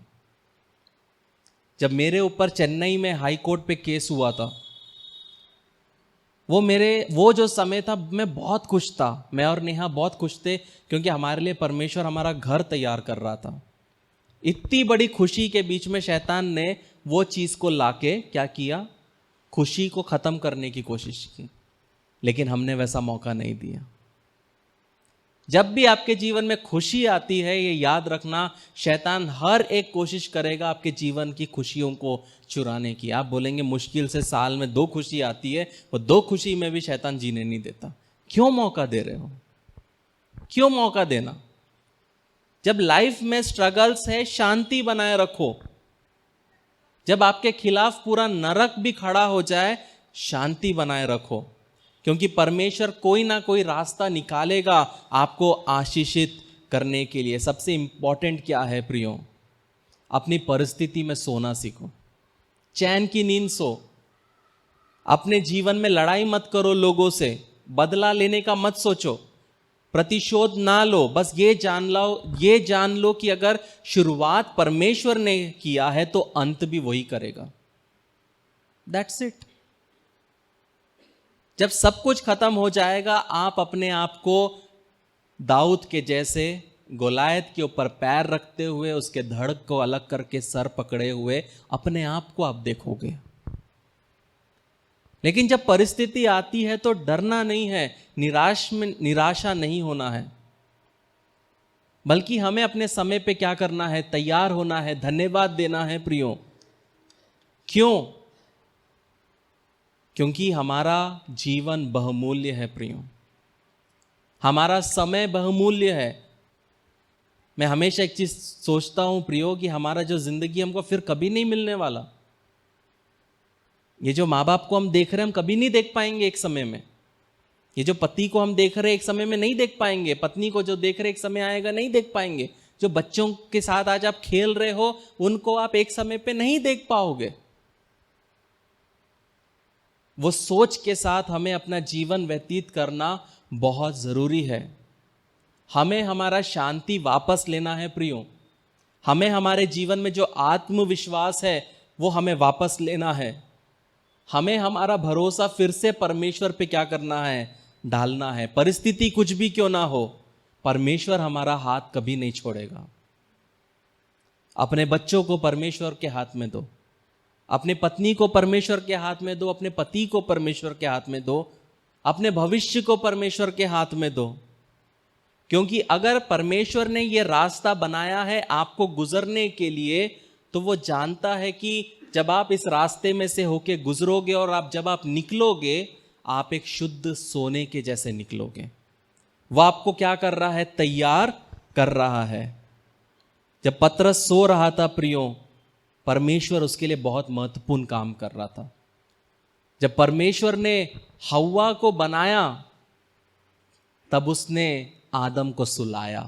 जब मेरे ऊपर चेन्नई में हाई कोर्ट पे केस हुआ था, वो जो समय था, मैं बहुत खुश था, मैं और नेहा बहुत खुश थे, क्योंकि हमारे लिए परमेश्वर हमारा घर तैयार कर रहा था। इतनी बड़ी खुशी के बीच में शैतान ने वो चीज को लाके क्या किया? खुशी को खत्म करने की कोशिश की, लेकिन हमने वैसा मौका नहीं दिया। जब भी आपके जीवन में खुशी आती है, ये याद रखना, शैतान हर एक कोशिश करेगा आपके जीवन की खुशियों को चुराने की। आप बोलेंगे मुश्किल से साल में 2 खुशी आती है, वो 2 खुशी में भी शैतान जीने नहीं देता। क्यों मौका दे रहे हो? क्यों मौका देना? जब लाइफ में स्ट्रगल्स है, शांति बनाए रखो। जब आपके खिलाफ पूरा नरक भी खड़ा हो जाए, शांति बनाए रखो, क्योंकि परमेश्वर कोई ना कोई रास्ता निकालेगा आपको आशीषित करने के लिए। सबसे इंपॉर्टेंट क्या है प्रियो? अपनी परिस्थिति में सोना सीखो, चैन की नींद सो। अपने जीवन में लड़ाई मत करो लोगों से, बदला लेने का मत सोचो, प्रतिशोध ना लो। बस ये जान लो कि अगर शुरुआत परमेश्वर ने किया है तो अंत भी वही करेगा। That's it. जब सब कुछ खत्म हो जाएगा, आप अपने आप को दाऊद के जैसे गोलायत के ऊपर पैर रखते हुए, उसके धड़ को अलग करके सर पकड़े हुए अपने आप को आप देखोगे। लेकिन जब परिस्थिति आती है तो डरना नहीं है, निराशा नहीं होना है, बल्कि हमें अपने समय पे क्या करना है? तैयार होना है, धन्यवाद देना है प्रियो। क्यों? क्योंकि हमारा जीवन बहुमूल्य है प्रियो, हमारा समय बहुमूल्य है। मैं हमेशा एक चीज सोचता हूं प्रियो कि हमारा जो जिंदगी हमको फिर कभी नहीं मिलने वाला। ये जो माँ बाप को हम देख रहे हैं, हम कभी नहीं देख पाएंगे एक समय में। ये जो पति को हम देख रहे हैं, एक समय में नहीं देख पाएंगे। पत्नी को जो देख रहे हैं, एक समय आएगा नहीं देख पाएंगे। जो बच्चों के साथ आज आप खेल रहे हो, उनको आप एक समय पे नहीं देख पाओगे। वो सोच के साथ हमें अपना जीवन व्यतीत करना बहुत जरूरी है। हमें हमारा शांति वापस लेना है प्रियो। हमें हमारे जीवन में जो आत्मविश्वास है वो हमें वापस लेना है। हमें हमारा भरोसा फिर से परमेश्वर पे क्या करना है? डालना है। परिस्थिति कुछ भी क्यों ना हो, परमेश्वर हमारा हाथ कभी नहीं छोड़ेगा। अपने बच्चों को परमेश्वर के हाथ में दो, अपने पत्नी को परमेश्वर के हाथ में दो, अपने पति को परमेश्वर के हाथ में दो, अपने भविष्य को परमेश्वर के हाथ में दो। क्योंकि अगर परमेश्वर ने यह रास्ता बनाया है आपको गुजरने के लिए, तो वो जानता है कि जब आप इस रास्ते में से होके गुजरोगे और जब आप निकलोगे, आप एक शुद्ध सोने के जैसे निकलोगे। वह आपको क्या कर रहा है? तैयार कर रहा है। जब पतरस सो रहा था प्रियो, परमेश्वर उसके लिए बहुत महत्वपूर्ण काम कर रहा था। जब परमेश्वर ने हव्वा को बनाया तब उसने आदम को सुलाया,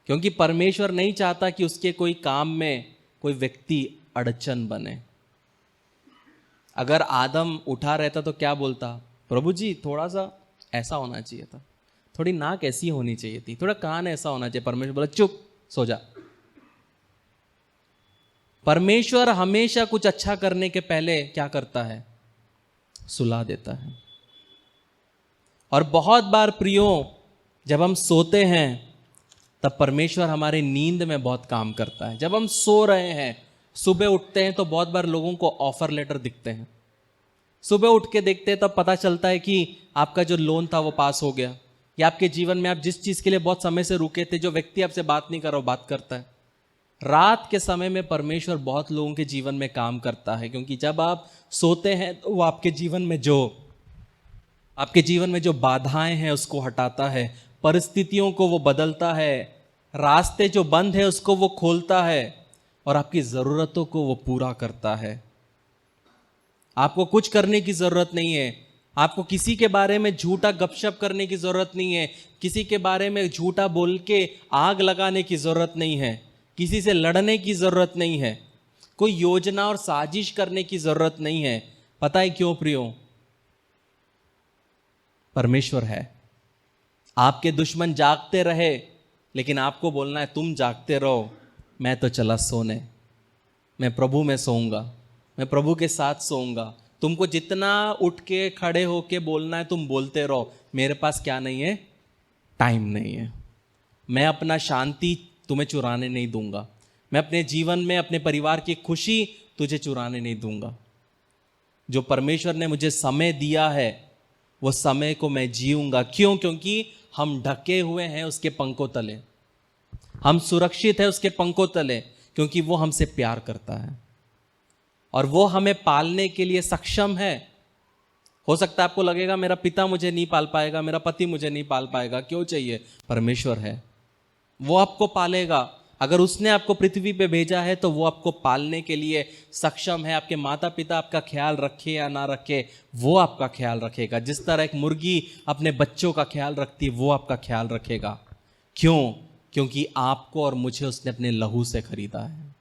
क्योंकि परमेश्वर नहीं चाहता कि उसके कोई काम में कोई व्यक्ति अड़चन बने। अगर आदम उठा रहता तो क्या बोलता? प्रभु जी थोड़ा सा ऐसा होना चाहिए था, थोड़ी नाक ऐसी होनी चाहिए थी, थोड़ा कान ऐसा होना चाहिए। परमेश्वर बोला चुप, सो जा। परमेश्वर हमेशा कुछ अच्छा करने के पहले क्या करता है? सुला देता है। और बहुत बार प्रियो, जब हम सोते हैं तब परमेश्वर हमारे नींद में बहुत काम करता है। जब हम सो रहे हैं, सुबह उठते हैं तो बहुत बार लोगों को ऑफर लेटर दिखते हैं। सुबह उठ के देखते हैं तब पता चलता है कि आपका जो लोन था वो पास हो गया, या आपके जीवन में आप जिस चीज़ के लिए बहुत समय से रुके थे, जो व्यक्ति आपसे बात नहीं कर रहा वो बात करता है। रात के समय में परमेश्वर बहुत लोगों के जीवन में काम करता है, क्योंकि जब आप सोते हैं तो वो आपके जीवन में जो बाधाएं हैं उसको हटाता है, परिस्थितियों को वो बदलता है, रास्ते जो बंद है उसको वो खोलता है, और आपकी ज़रूरतों को वो पूरा करता है। आपको कुछ करने की ज़रूरत नहीं है, आपको किसी के बारे में झूठा गपशप करने की ज़रूरत नहीं है, किसी के बारे में झूठा बोल के आग लगाने की ज़रूरत नहीं है, किसी से लड़ने की ज़रूरत नहीं है, कोई योजना और साजिश करने की ज़रूरत नहीं है। पता है क्यों प्रियो? परमेश्वर है। आपके दुश्मन जागते रहे, लेकिन आपको बोलना है तुम जागते रहो, मैं तो चला सोने, मैं प्रभु में सोऊंगा, मैं प्रभु के साथ सोऊंगा। तुमको जितना उठ के खड़े होके बोलना है तुम बोलते रहो, मेरे पास क्या नहीं है? टाइम नहीं है। मैं अपना शांति तुम्हें चुराने नहीं दूंगा, मैं अपने जीवन में अपने परिवार की खुशी तुझे चुराने नहीं दूंगा। जो परमेश्वर ने मुझे समय दिया है वो समय को मैं जीऊंगा। क्यों? क्योंकि हम ढके हुए हैं उसके पंखों तले, हम सुरक्षित है उसके पंखों तले, क्योंकि वो हमसे प्यार करता है और वो हमें पालने के लिए सक्षम है। हो सकता है आपको लगेगा मेरा पिता मुझे नहीं पाल पाएगा, मेरा पति मुझे नहीं पाल पाएगा। क्यों चाहिए? परमेश्वर है, वो आपको पालेगा। अगर उसने आपको पृथ्वी पे भेजा है तो वो आपको पालने के लिए सक्षम है। आपके माता पिता आपका ख्याल रखे या ना रखे, वो आपका ख्याल रखेगा। जिस तरह एक मुर्गी अपने बच्चों का ख्याल रखती है, वो आपका ख्याल रखेगा। क्यों? क्योंकि आपको और मुझे उसने अपने लहू से खरीदा है।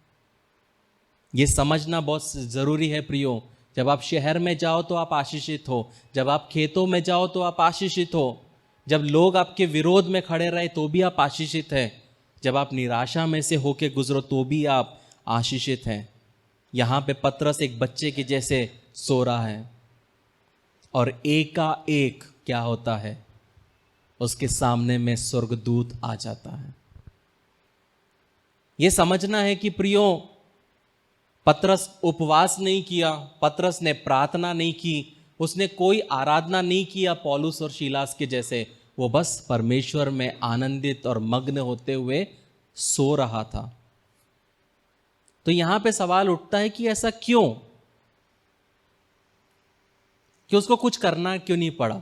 ये समझना बहुत ज़रूरी है प्रियो। जब आप शहर में जाओ तो आप आशीषित हो, जब आप खेतों में जाओ तो आप आशीषित हो, जब लोग आपके विरोध में खड़े रहे तो भी आप आशीषित हैं, जब आप निराशा में से होके गुजरो तो भी आप आशीषित हैं। यहाँ पे पतरस एक बच्चे के जैसे सो रहा है और एकाएक क्या होता है? उसके सामने में स्वर्गदूत आ जाता है। ये समझना है कि प्रियो, पतरस उपवास नहीं किया, पतरस ने प्रार्थना नहीं की, उसने कोई आराधना नहीं किया पौलुस और शीलास के जैसे। वो बस परमेश्वर में आनंदित और मग्न होते हुए सो रहा था। तो यहां पे सवाल उठता है कि ऐसा क्यों, कि उसको कुछ करना क्यों नहीं पड़ा?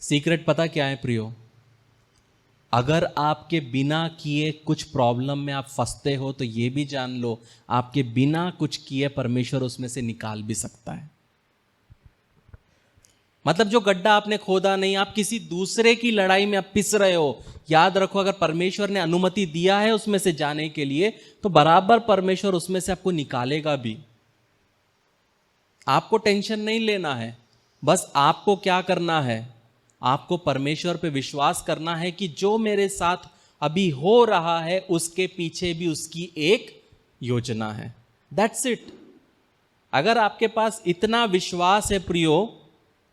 सीक्रेट पता क्या है प्रियो? अगर आपके बिना किए कुछ प्रॉब्लम में आप फंसते हो तो ये भी जान लो, आपके बिना कुछ किए परमेश्वर उसमें से निकाल भी सकता है। मतलब जो गड्ढा आपने खोदा नहीं, आप किसी दूसरे की लड़ाई में आप पिस रहे हो, याद रखो अगर परमेश्वर ने अनुमति दिया है उसमें से जाने के लिए तो बराबर परमेश्वर उसमें से आपको निकालेगा भी। आपको टेंशन नहीं लेना है, बस आपको क्या करना है? आपको परमेश्वर पे विश्वास करना है कि जो मेरे साथ अभी हो रहा है उसके पीछे भी उसकी एक योजना है। That's it. अगर आपके पास इतना विश्वास है प्रियो,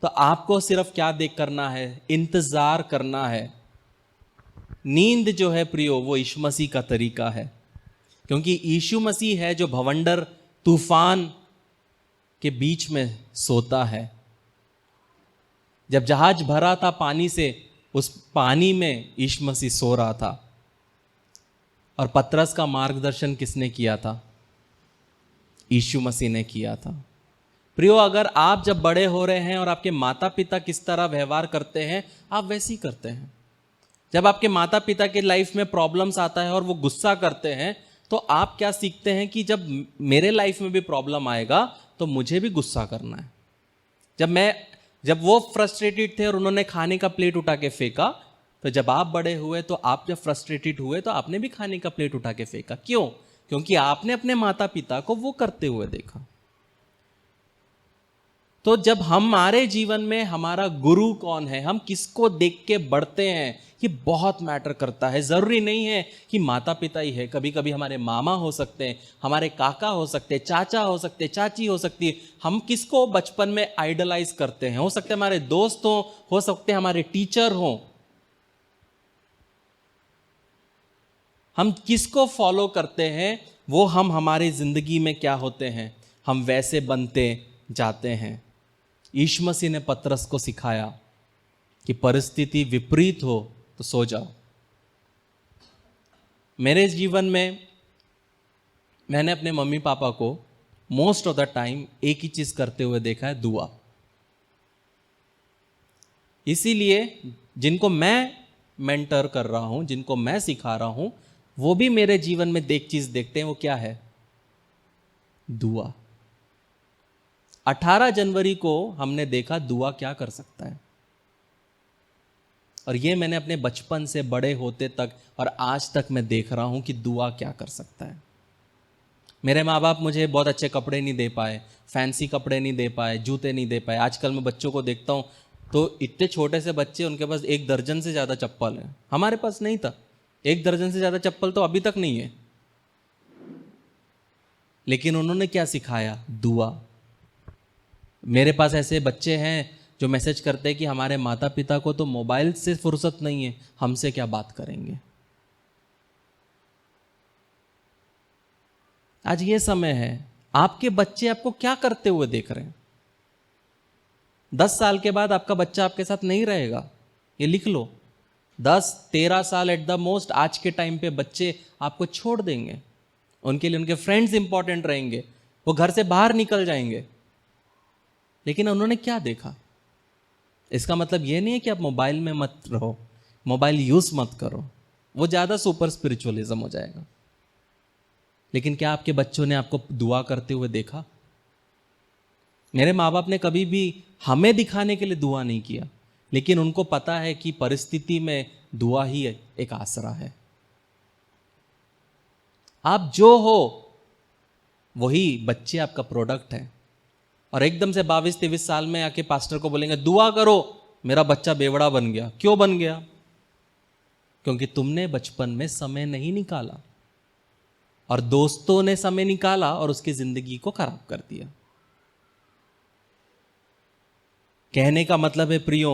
तो आपको सिर्फ क्या देख करना है? इंतजार करना है। नींद जो है प्रियो वो यीशु मसीह का तरीका है, क्योंकि यीशु मसीह है जो भवंडर तूफान के बीच में सोता है। जब जहाज भरा था पानी से, उस पानी में यीशु मसीह सो रहा था। और पतरस का मार्गदर्शन किसने किया था? यीशु मसीह ने किया था। प्रियो, अगर आप जब बड़े हो रहे हैं और आपके माता पिता किस तरह व्यवहार करते हैं, आप वैसे ही करते हैं। जब आपके माता पिता के लाइफ में प्रॉब्लम्स आता है और वो गुस्सा करते हैं, तो आप क्या सीखते हैं कि जब मेरे लाइफ में भी प्रॉब्लम आएगा तो मुझे भी गुस्सा करना है। जब वो फ्रस्ट्रेटेड थे और उन्होंने खाने का प्लेट उठा के फेंका, तो जब आप बड़े हुए तो आप जब फ्रस्ट्रेटेड हुए तो आपने भी खाने का प्लेट उठा के फेंका। क्यों? क्योंकि आपने अपने माता पिता को वो करते हुए देखा। तो जब हमारे जीवन में हमारा गुरु कौन है, हम किसको देख के बढ़ते हैं, ये बहुत मैटर करता है। जरूरी नहीं है कि माता पिता ही है, कभी कभी हमारे मामा हो सकते हैं, हमारे काका हो सकते हैं, चाचा हो सकते हैं, चाची हो सकती है। हम किसको बचपन में आइडलाइज करते हैं, हो सकते हैं हमारे दोस्त हो सकते हैं हमारे टीचर हो। हम किसको फॉलो करते हैं, वो हम हमारी जिंदगी में क्या होते हैं, हम वैसे बनते जाते हैं। यीशु मसीह ने पतरस को सिखाया कि परिस्थिति विपरीत हो तो सो जाओ। मेरे जीवन में मैंने अपने मम्मी पापा को मोस्ट ऑफ द टाइम एक ही चीज करते हुए देखा है, दुआ। इसीलिए जिनको मैं मेंटर कर रहा हूं, जिनको मैं सिखा रहा हूं, वो भी मेरे जीवन में चीज देखते हैं। वो क्या है? दुआ। 18 जनवरी को हमने देखा दुआ क्या कर सकता है, और ये मैंने अपने बचपन से बड़े होते तक और आज तक मैं देख रहा हूं कि दुआ क्या कर सकता है। मेरे माँ बाप मुझे बहुत अच्छे कपड़े नहीं दे पाए, फैंसी कपड़े नहीं दे पाए, जूते नहीं दे पाए। आजकल मैं बच्चों को देखता हूं तो इतने छोटे से बच्चे, उनके पास 1 दर्जन से ज़्यादा चप्पल है। हमारे पास नहीं था, 1 दर्जन से ज़्यादा चप्पल तो अभी तक नहीं है। लेकिन उन्होंने क्या सिखाया? दुआ। मेरे पास ऐसे बच्चे हैं जो मैसेज करते हैं कि हमारे माता पिता को तो मोबाइल से फुर्सत नहीं है, हमसे क्या बात करेंगे। आज ये समय है, आपके बच्चे आपको क्या करते हुए देख रहे हैं। 10 साल के बाद आपका बच्चा आपके साथ नहीं रहेगा, ये लिख लो। 10-13 साल एट द मोस्ट आज के टाइम पे बच्चे आपको छोड़ देंगे। उनके लिए उनके फ्रेंड्स इंपॉर्टेंट रहेंगे, वो घर से बाहर निकल जाएंगे। लेकिन उन्होंने क्या देखा? इसका मतलब यह नहीं है कि आप मोबाइल में मत रहो, मोबाइल यूज मत करो, वो ज्यादा सुपर स्पिरिचुअलिज्म हो जाएगा। लेकिन क्या आपके बच्चों ने आपको दुआ करते हुए देखा? मेरे माँ बाप ने कभी भी हमें दिखाने के लिए दुआ नहीं किया, लेकिन उनको पता है कि परिस्थिति में दुआ ही एक आसरा है। आप जो हो वही बच्चे आपका प्रोडक्ट है। और एकदम से 22-23 साल में आके पास्टर को बोलेंगे दुआ करो, मेरा बच्चा बेवड़ा बन गया। क्यों बन गया? क्योंकि तुमने बचपन में समय नहीं निकाला और दोस्तों ने समय निकाला और उसकी जिंदगी को खराब कर दिया। कहने का मतलब है प्रियो,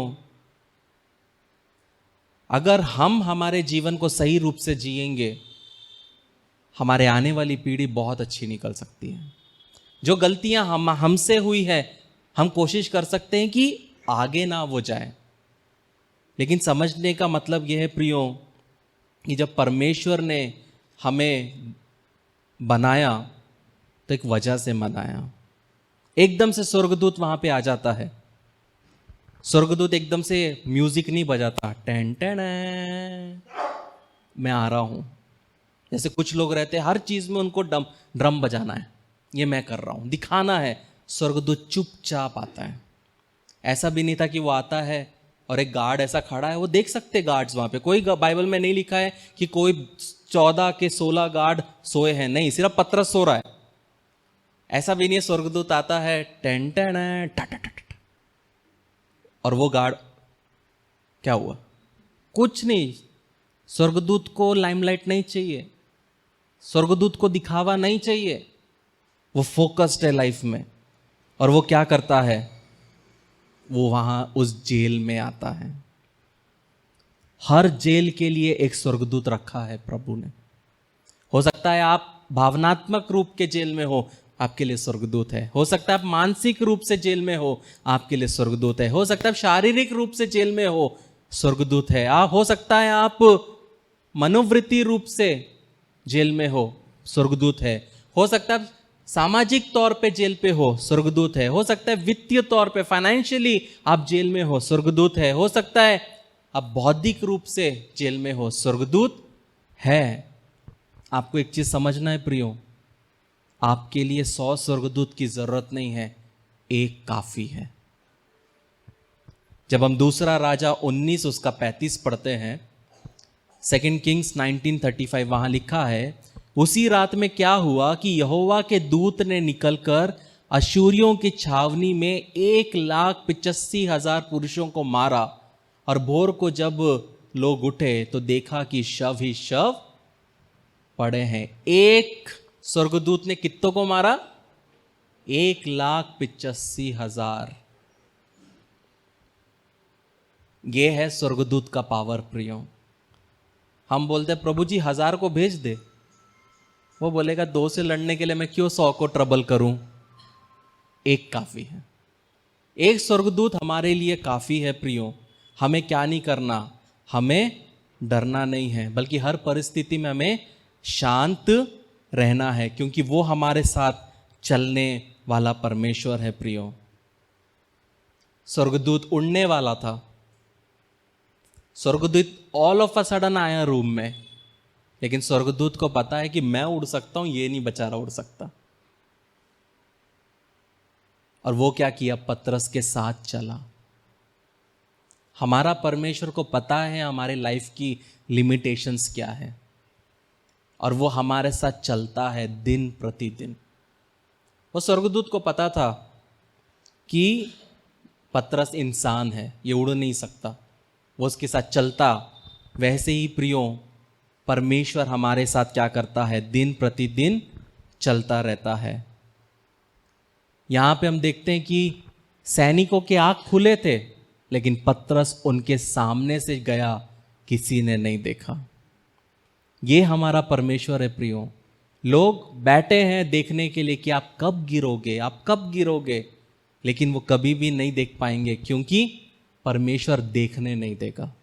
अगर हम हमारे जीवन को सही रूप से जिएंगे, हमारे आने वाली पीढ़ी बहुत अच्छी निकल सकती है। जो गलतियां हमसे हुई है, हम कोशिश कर सकते हैं कि आगे ना वो जाए। लेकिन समझने का मतलब यह है प्रियो कि जब परमेश्वर ने हमें बनाया तो एक वजह से बनाया। एकदम से स्वर्गदूत वहां पे आ जाता है। स्वर्गदूत एकदम से म्यूजिक नहीं बजाता, टेन टेन मैं आ रहा हूं। जैसे कुछ लोग रहते हैं हर चीज में उनको ड्रम बजाना है, ये मैं कर रहा हूं, दिखाना है। स्वर्गदूत चुपचाप आता है। ऐसा भी नहीं था कि वो आता है और एक गार्ड ऐसा खड़ा है, वो देख सकते गार्ड्स वहां पे। कोई बाइबल में नहीं लिखा है कि कोई 14 के 16 गार्ड सोए हैं, नहीं, सिर्फ पतरस सो रहा है। ऐसा भी नहीं है। स्वर्गदूत आता है, टेन टेन और वो गार्ड, क्या हुआ? कुछ नहीं। स्वर्गदूत को लाइमलाइट नहीं चाहिए, स्वर्गदूत को दिखावा नहीं चाहिए, वो फोकस्ड है लाइफ में। और वो क्या करता है? वो वहां उस जेल में आता है। हर जेल के लिए एक स्वर्गदूत रखा है प्रभु ने। हो सकता है आप भावनात्मक रूप के जेल में हो, आपके लिए स्वर्गदूत है। हो सकता है आप मानसिक रूप से जेल में हो, आपके लिए स्वर्गदूत है। हो सकता है आप शारीरिक रूप से जेल में हो, स्वर्गदूत है। हो सकता है आप मनोवृत्ति रूप से जेल में हो, स्वर्गदूत है। हो सकता है सामाजिक तौर पे जेल पे हो, स्वर्गदूत है। हो सकता है वित्तीय तौर पे, फाइनेंशियली आप जेल में हो, स्वर्गदूत है। हो सकता है आप बौद्धिक रूप से जेल में हो, स्वर्गदूत है। आपको एक चीज समझना है प्रियो, आपके लिए 100 स्वर्गदूत की जरूरत नहीं है, एक काफी है। जब हम दूसरा राजा 19 उसका 35 पढ़ते हैं, सेकेंड किंग्स 1935, वहां लिखा है, उसी रात में क्या हुआ कि यहोवा के दूत ने निकलकर अशूरियों की छावनी में 1,85,000 पुरुषों को मारा। और भोर को जब लोग उठे तो देखा कि शव ही शव पड़े हैं। एक स्वर्गदूत ने कितनों को मारा? 1,85,000। ये है स्वर्गदूत का पावर प्रियो। हम बोलते हैं प्रभु जी 1000 को भेज दे, वो बोलेगा 2 से लड़ने के लिए मैं क्यों 100 को ट्रबल करूं, एक काफी है। एक स्वर्गदूत हमारे लिए काफी है प्रियो। हमें क्या नहीं करना, हमें डरना नहीं है, बल्कि हर परिस्थिति में हमें शांत रहना है, क्योंकि वो हमारे साथ चलने वाला परमेश्वर है प्रियो। स्वर्गदूत उड़ने वाला था। स्वर्गदूत ऑल ऑफ अ सडन आया रूम में, लेकिन स्वर्गदूत को पता है कि मैं उड़ सकता हूं, ये नहीं बेचारा उड़ सकता। और वो क्या किया? पतरस के साथ चला। हमारा परमेश्वर को पता है हमारे लाइफ की लिमिटेशंस क्या है, और वो हमारे साथ चलता है दिन प्रतिदिन। वो स्वर्गदूत को पता था कि पतरस इंसान है, ये उड़ नहीं सकता, वो उसके साथ चलता। वैसे ही प्रियो, परमेश्वर हमारे साथ क्या करता है? दिन प्रतिदिन चलता रहता है। यहां पे हम देखते हैं कि सैनिकों के आंख खुले थे, लेकिन पतरस उनके सामने से गया, किसी ने नहीं देखा। ये हमारा परमेश्वर है प्रियो। लोग बैठे हैं देखने के लिए कि आप कब गिरोगे, आप कब गिरोगे, लेकिन वो कभी भी नहीं देख पाएंगे, क्योंकि परमेश्वर देखने नहीं देगा।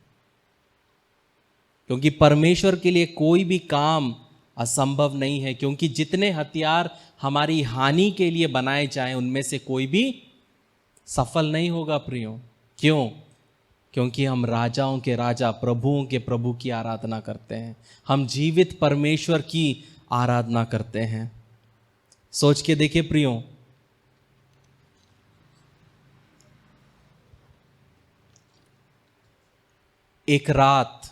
क्योंकि परमेश्वर के लिए कोई भी काम असंभव नहीं है, क्योंकि जितने हथियार हमारी हानि के लिए बनाए जाएं, उनमें से कोई भी सफल नहीं होगा प्रियो। क्यों? क्योंकि हम राजाओं के राजा, प्रभुओं के प्रभु की आराधना करते हैं। हम जीवित परमेश्वर की आराधना करते हैं। सोच के देखिए प्रियो, एक रात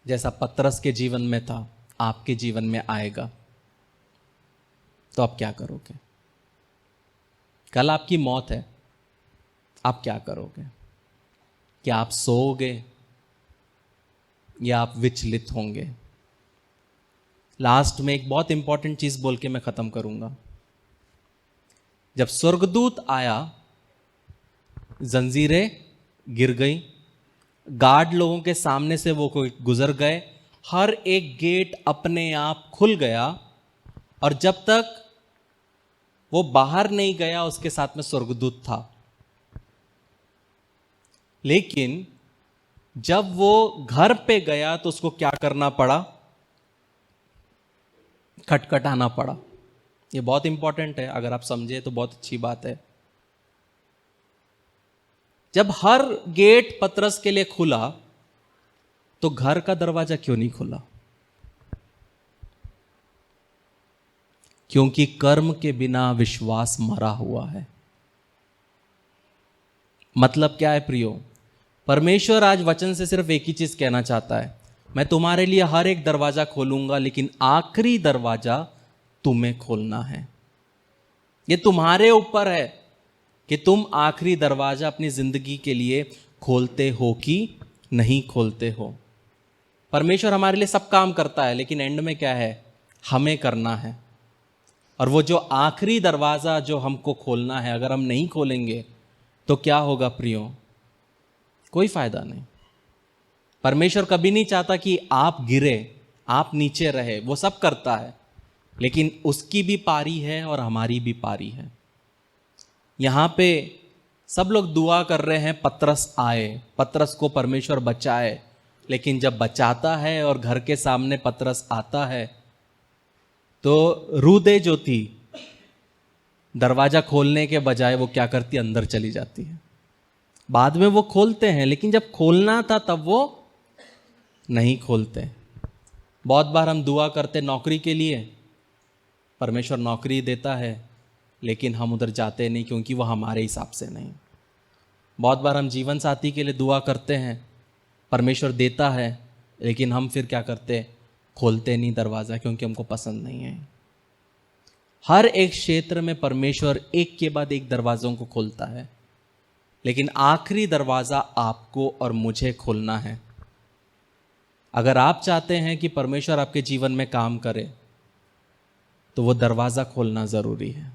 जैसा पतरस के जीवन में था, आपके जीवन में आएगा, तो आप क्या करोगे? कल आपकी मौत है, आप क्या करोगे? क्या आप सोओगे या आप विचलित होंगे? लास्ट में एक बहुत इंपॉर्टेंट चीज बोल के मैं खत्म करूंगा। जब स्वर्गदूत आया, जंजीरें गिर गई, गार्ड लोगों के सामने से वो गुजर गए, हर एक गेट अपने आप खुल गया, और जब तक वो बाहर नहीं गया उसके साथ में स्वर्गदूत था। लेकिन जब वो घर पे गया तो उसको क्या करना पड़ा? खटखटाना पड़ा। ये बहुत इंपॉर्टेंट है, अगर आप समझे तो बहुत अच्छी बात है। जब हर गेट पतरस के लिए खुला, तो घर का दरवाजा क्यों नहीं खुला? क्योंकि कर्म के बिना विश्वास मरा हुआ है। मतलब क्या है प्रियो? परमेश्वर आज वचन से सिर्फ एक ही चीज कहना चाहता है, मैं तुम्हारे लिए हर एक दरवाजा खोलूंगा, लेकिन आखिरी दरवाजा तुम्हें खोलना है। ये तुम्हारे ऊपर है कि तुम आखिरी दरवाजा अपनी जिंदगी के लिए खोलते हो कि नहीं खोलते हो। परमेश्वर हमारे लिए सब काम करता है, लेकिन एंड में क्या है? हमें करना है। और वो जो आखिरी दरवाजा जो हमको खोलना है, अगर हम नहीं खोलेंगे तो क्या होगा प्रियो? कोई फायदा नहीं। परमेश्वर कभी नहीं चाहता कि आप गिरे, आप नीचे रहे। वो सब करता है, लेकिन उसकी भी पारी है और हमारी भी पारी है। यहां पे सब लोग दुआ कर रहे हैं पतरस आए, पतरस को परमेश्वर बचाए, लेकिन जब बचाता है और घर के सामने पतरस आता है तो रूदे जो थी दरवाजा खोलने के बजाय वो क्या करती, अंदर चली जाती है। बाद में वो खोलते हैं, लेकिन जब खोलना था तब वो नहीं खोलते। बहुत बार हम दुआ करते नौकरी के लिए, परमेश्वर नौकरी देता है, लेकिन हम उधर जाते नहीं क्योंकि वो हमारे हिसाब से नहीं। बहुत बार हम जीवन साथी के लिए दुआ करते हैं, परमेश्वर देता है, लेकिन हम फिर क्या करते, खोलते नहीं दरवाज़ा क्योंकि हमको पसंद नहीं है। हर एक क्षेत्र में परमेश्वर एक के बाद एक दरवाज़ों को खोलता है, लेकिन आखिरी दरवाज़ा आपको और मुझे खोलना है। अगर आप चाहते हैं कि परमेश्वर आपके जीवन में काम करे तो वो दरवाज़ा खोलना ज़रूरी है।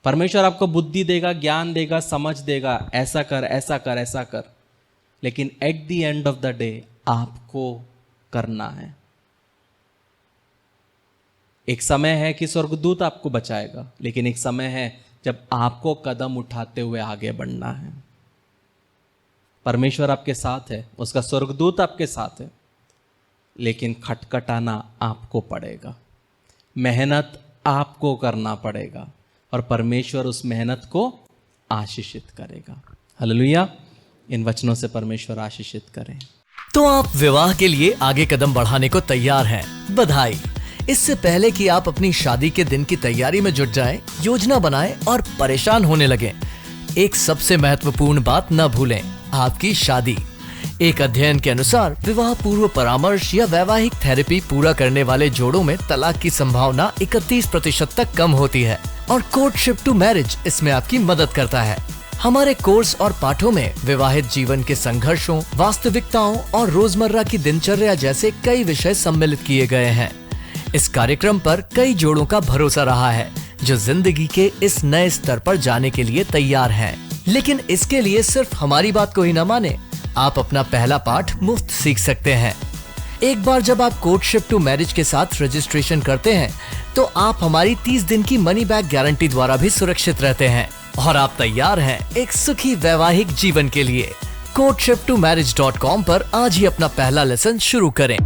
परमेश्वर आपको बुद्धि देगा, ज्ञान देगा, समझ देगा, ऐसा कर ऐसा कर ऐसा कर, लेकिन at the end of the day आपको करना है। एक समय है कि स्वर्गदूत आपको बचाएगा, लेकिन एक समय है जब आपको कदम उठाते हुए आगे बढ़ना है। परमेश्वर आपके साथ है, उसका स्वर्गदूत आपके साथ है, लेकिन खटखटाना आपको पड़ेगा, मेहनत आपको करना पड़ेगा, और परमेश्वर उस मेहनत को आशीषित करेगा। हालेलुया। इन वचनों से परमेश्वर आशीषित करें। तो आप विवाह के लिए आगे कदम बढ़ाने को तैयार हैं। बधाई। इससे पहले कि आप अपनी शादी के दिन की तैयारी में जुट जाएं, योजना बनाएं और परेशान होने लगें, एक सबसे महत्वपूर्ण बात न भूलें, आपकी शादी। एक अध्ययन के अनुसार विवाह पूर्व परामर्श या वैवाहिक थेरेपी पूरा करने वाले जोड़ों में तलाक की संभावना 31% तक कम होती है, और कोर्टशिप टू मैरिज इसमें आपकी मदद करता है। हमारे कोर्स और पाठों में विवाहित जीवन के संघर्षों, वास्तविकताओं और रोजमर्रा की दिनचर्या जैसे कई विषय सम्मिलित किए गए हैं। इस कार्यक्रम पर कई जोड़ों का भरोसा रहा है जो जिंदगी के इस नए स्तर पर जाने के लिए तैयार हैं। लेकिन इसके लिए सिर्फ हमारी बात को ही न माने, आप अपना पहला पाठ मुफ्त सीख सकते हैं। एक बार जब आप कोर्टशिप टू मैरिज के साथ रजिस्ट्रेशन करते हैं तो आप हमारी 30 दिन की मनी बैक गारंटी द्वारा भी सुरक्षित रहते हैं, और आप तैयार हैं एक सुखी वैवाहिक जीवन के लिए। courtship2marriage.com पर आज ही अपना पहला लेसन शुरू करें।